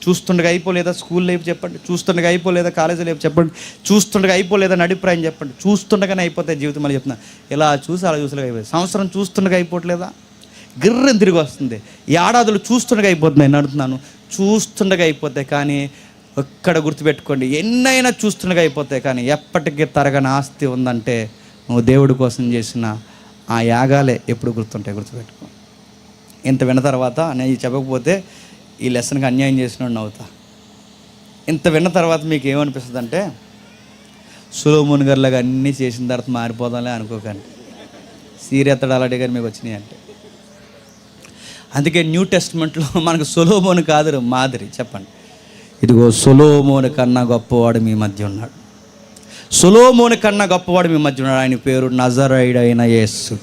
చూస్తుండగా అయిపోలేదా స్కూల్ లైఫ్ చెప్పండి, చూస్తుండగా అయిపోలేదా కాలేజీ లైఫ్ చెప్పండి, చూస్తుండగా అయిపోలేదా నడిప్రాయం చెప్పండి, చూస్తుండగానే అయిపోతే జీవితం మళ్ళీ చెప్తున్నా. ఇలా చూసి అలా చూసగా అయిపోయింది. సంవత్సరం చూస్తుండగా అయిపోవట్లేదా? గిర్రని తిరిగి వస్తుంది. ఏడాదులు చూస్తుండగా అయిపోతున్నాయి. నేను అడుగుతున్నాను, చూస్తుండగా అయిపోతాయి, కానీ ఎక్కడ గుర్తుపెట్టుకోండి, ఎన్నైనా చూస్తుండగా అయిపోతాయి, కానీ ఎప్పటికీ తరగని ఆస్తి ఉందంటే నువ్వు దేవుడి కోసం చేసిన ఆ యాగాలే ఎప్పుడు గుర్తుంటాయి. గుర్తుపెట్టుకో. ఇంత విన్న తర్వాత నేను చెప్పకపోతే ఈ లెసన్కి అన్యాయం చేసినోడిని అవుతా. ఇంత విన్న తర్వాత మీకు ఏమనిపిస్తుంది అంటే, సొలొమోను గారిలాగా అన్నీ చేసిన తర్వాత మారిపోదాంలే అనుకోకండి. సీరియత్తడు అలాంటి కానీ మీకు వచ్చినాయి అంటే. అందుకే న్యూ టెస్ట్మెంట్లో మనకు సొలొమోను కాదు మాదిరి. చెప్పండి, ఇదిగో సొలొమోను కన్నా గొప్పవాడు మీ మధ్య ఉన్నాడు. సొలొమోను కన్నా గొప్పవాడు మీ మధ్య ఉన్నాడు. ఆయన పేరు నజరేయుడైన యేసు.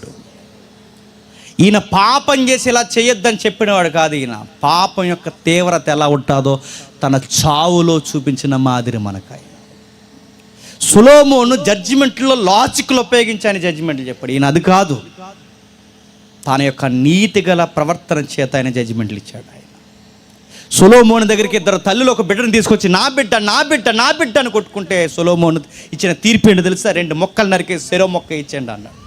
ఈయన పాపం చేసి ఇలా చేయొద్దని చెప్పినవాడు కాదు. ఈయన పాపం యొక్క తీవ్రత ఎలా ఉంటుందో తన చావులో చూపించిన మాదిరి మనకాయ. సొలొమోను జడ్జిమెంట్లో లాజిక్లు ఉపయోగించి ఆయన జడ్జిమెంట్లు చెప్పాడు. ఈయన అది కాదు, తన యొక్క నీతి గల ప్రవర్తన చేత ఆయన జడ్జిమెంట్లు ఇచ్చాడు. ఆయన సొలొమోను దగ్గరికి 2 తల్లులు ఒక బిడ్డను తీసుకొచ్చి నా బిడ్డ అని కొట్టుకుంటే సొలొమోను ఇచ్చిన తీర్పు ఏంటో తెలుసా? 2 మొక్కలు నరికేసి చెరో మొక్క ఇచ్చేయండి అన్నాడు.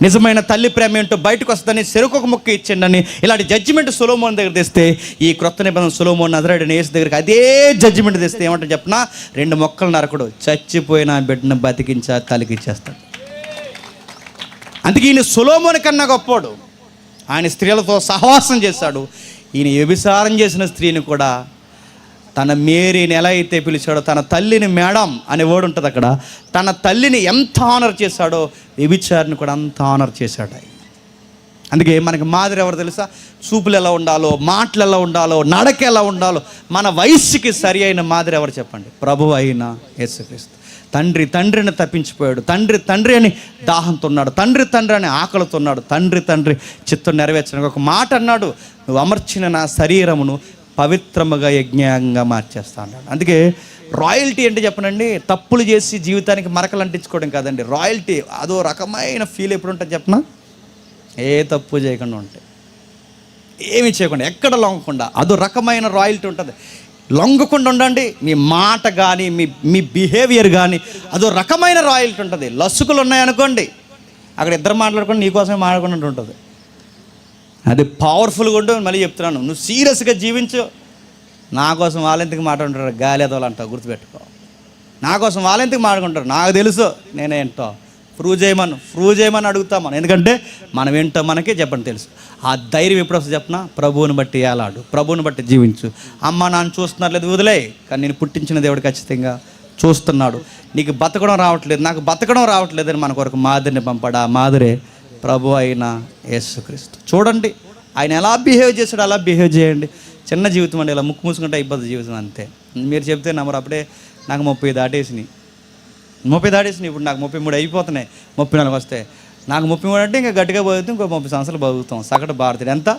నిజమైన తల్లి ప్రేమ ఏంటో బయటకు వస్తుందని చెరొక మొక్క ఇచ్చేయండి అని ఇలాంటి జడ్జిమెంట్ సొలొమోను దగ్గర తెస్తే, ఈ క్రొత్త నిబంధన సొలొమోను నజరేయుడైన యేసు దగ్గరికి అదే జడ్జిమెంట్ తెస్తే ఏమంటే చెప్పినా, 2 మొక్కలు నరకడు, చచ్చిపోయిన బిడ్డను బతికించా తలికిచ్చేస్తాడు. అందుకే ఈయన సొలొమోను కన్నా గొప్పోడు. ఆయన స్త్రీలతో సహవాసం చేశాడు. ఈయన వ్యభిచారం చేసిన స్త్రీని కూడా తన మేరీని ఎలా అయితే పిలిచాడో, తన తల్లిని మేడం అనే వర్డ్ ఉంటుంది అక్కడ, తన తల్లిని ఎంత ఆనర్ చేశాడో వ్యభిచారిని కూడా అంత ఆనర్ చేశాడు ఆయన. అందుకే మనకి మాదిరి ఎవరు తెలుసా? చూపులు ఎలా ఉండాలో, మాటలు ఎలా ఉండాలో, నడక ఎలా ఉండాలో మన వయస్సుకి సరి అయిన మాదిరి ఎవరు చెప్పండి? ప్రభువు అయిన యేసుక్రీస్తు. తండ్రిని తప్పించిపోయాడు. తండ్రి అని దాహంతో ఉన్నాడు. తండ్రి అని ఆకలితో ఉన్నాడు. తండ్రి చిత్తం నెరవేర్చడానికి ఒక మాట అన్నాడు, నువ్వు అమర్చిన నా శరీరమును పవిత్రముగా యజ్ఞంగా మార్చేస్తా అన్నాడు. అందుకే రాయల్టీ అంటే చెప్పనండి, తప్పులు చేసి జీవితానికి మరకలు అంటించుకోవడం కాదండి. రాయల్టీ అదో రకమైన ఫీల్ ఎప్పుడు ఉంటుంది చెప్పనా? ఏ తప్పు చేయకుండా ఉంటాయి, ఏమి చేయకుండా, ఎక్కడ లొంగకుండా, అదో రకమైన రాయల్టీ ఉంటుంది. లొంగకుండా ఉండండి. మీ మాట కానీ మీ బిహేవియర్ కానీ అదో రకమైన రాయల్టీ ఉంటుంది. లసుకులు ఉన్నాయనుకోండి, అక్కడ ఇద్దరు మాట్లాడుకొని నీకోసమే మాట్లాడుకున్నట్టు ఉంటుంది. అది పవర్ఫుల్గా ఉండు. మళ్ళీ చెప్తున్నాను, నువ్వు సీరియస్గా జీవించు. నా కోసం వాళ్ళెందుకు మాట్లాడుకుంటారు, గాలి ఎదవాళ్ళు అంటావు. గుర్తుపెట్టుకో, నా కోసం వాళ్ళెందుకు మాట్లాడుకుంటారు, నాకు తెలుసు నేనేంటో. ప్రూవ్ చేయమని అడుగుతాం మనం. ఎందుకంటే మనం ఏంటో మనకే చెప్పండి తెలుసు. ఆ ధైర్యం ఎప్పుడు వస్తుంది చెప్పనా? ప్రభువుని బట్టి ఏలాడు, ప్రభువుని బట్టి జీవించు. అమ్మ నాన్న చూస్తున్నారు లేదు వదిలే, కానీ నేను పుట్టించిన దేవుడు ఖచ్చితంగా చూస్తున్నాడు. నీకు బతకడం రావట్లేదు, నాకు బతకడం రావట్లేదు అని మన కొరకు మాదిరిని పంపాడు. ఆ మాదిరే ప్రభు అయిన యేసుక్రీస్తు. చూడండి ఆయన ఎలా బిహేవ్ చేశాడు, అలా బిహేవ్ చేయండి. చిన్న జీవితం అండి, ఇలా ముక్కు మూసుకుంటే అయిపోతుంది జీవితం అంతే. మీరు చెప్తే నమ్మరు. అప్పుడే నాకు 30 దాటేసినాయి. ఇప్పుడు నాకు 33 అయిపోతున్నాయి, 34 వస్తాయి. నాకు 33 అంటే ఇంకా గట్టిగా పోతే ఇంకో 30 సంవత్సరాలు బతుకుతాం సగటు భారతీయుడు. ఎంత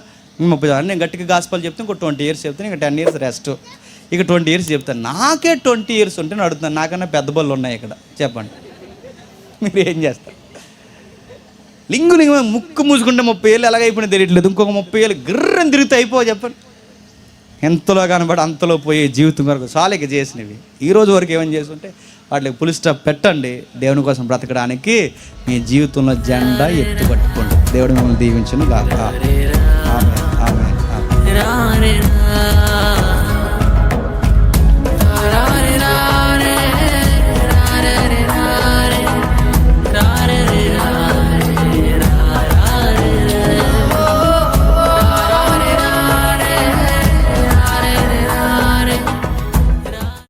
30. నేను గట్టిగా గాస్పల్ చెప్తే ఇంకో 20 ఇయర్స్ చెప్తాను, ఇంకా 10 ఇయర్స్ రెస్ట్, ఇక 20 ఇయర్స్ చెప్తాను. నాకే 20 ఇయర్స్ ఉంటే నేను అడుగుతున్నాను, నాకన్నా పెద్ద బళ్ళు ఉన్నాయి ఇక్కడ, చెప్పండి మీరు ఏం చేస్తారు? లింగు ముక్కు మూసుకుంటే 30 ఏళ్ళు ఎలాగైపోయినా తెలియట్లేదు, ఇంకొక 30 ఏళ్ళు గిర్రని తిరిగితే అయిపో, చెప్పండి. ఎంతలో కనబడి అంతలో పోయే జీవితం వరకు సాలిక చేసినవి. ఈరోజు వరకు ఏమని చేస్తుంటే వాటికి పులి స్టాప్ పెట్టండి. దేవుని కోసం బ్రతకడానికి మీ జీవితంలో జెండా ఎత్తుపట్టుకోండి. దేవుడు మిమ్మల్ని దీవించును గాక. ఆమేన్, ఆమేన్, ఆమేన్.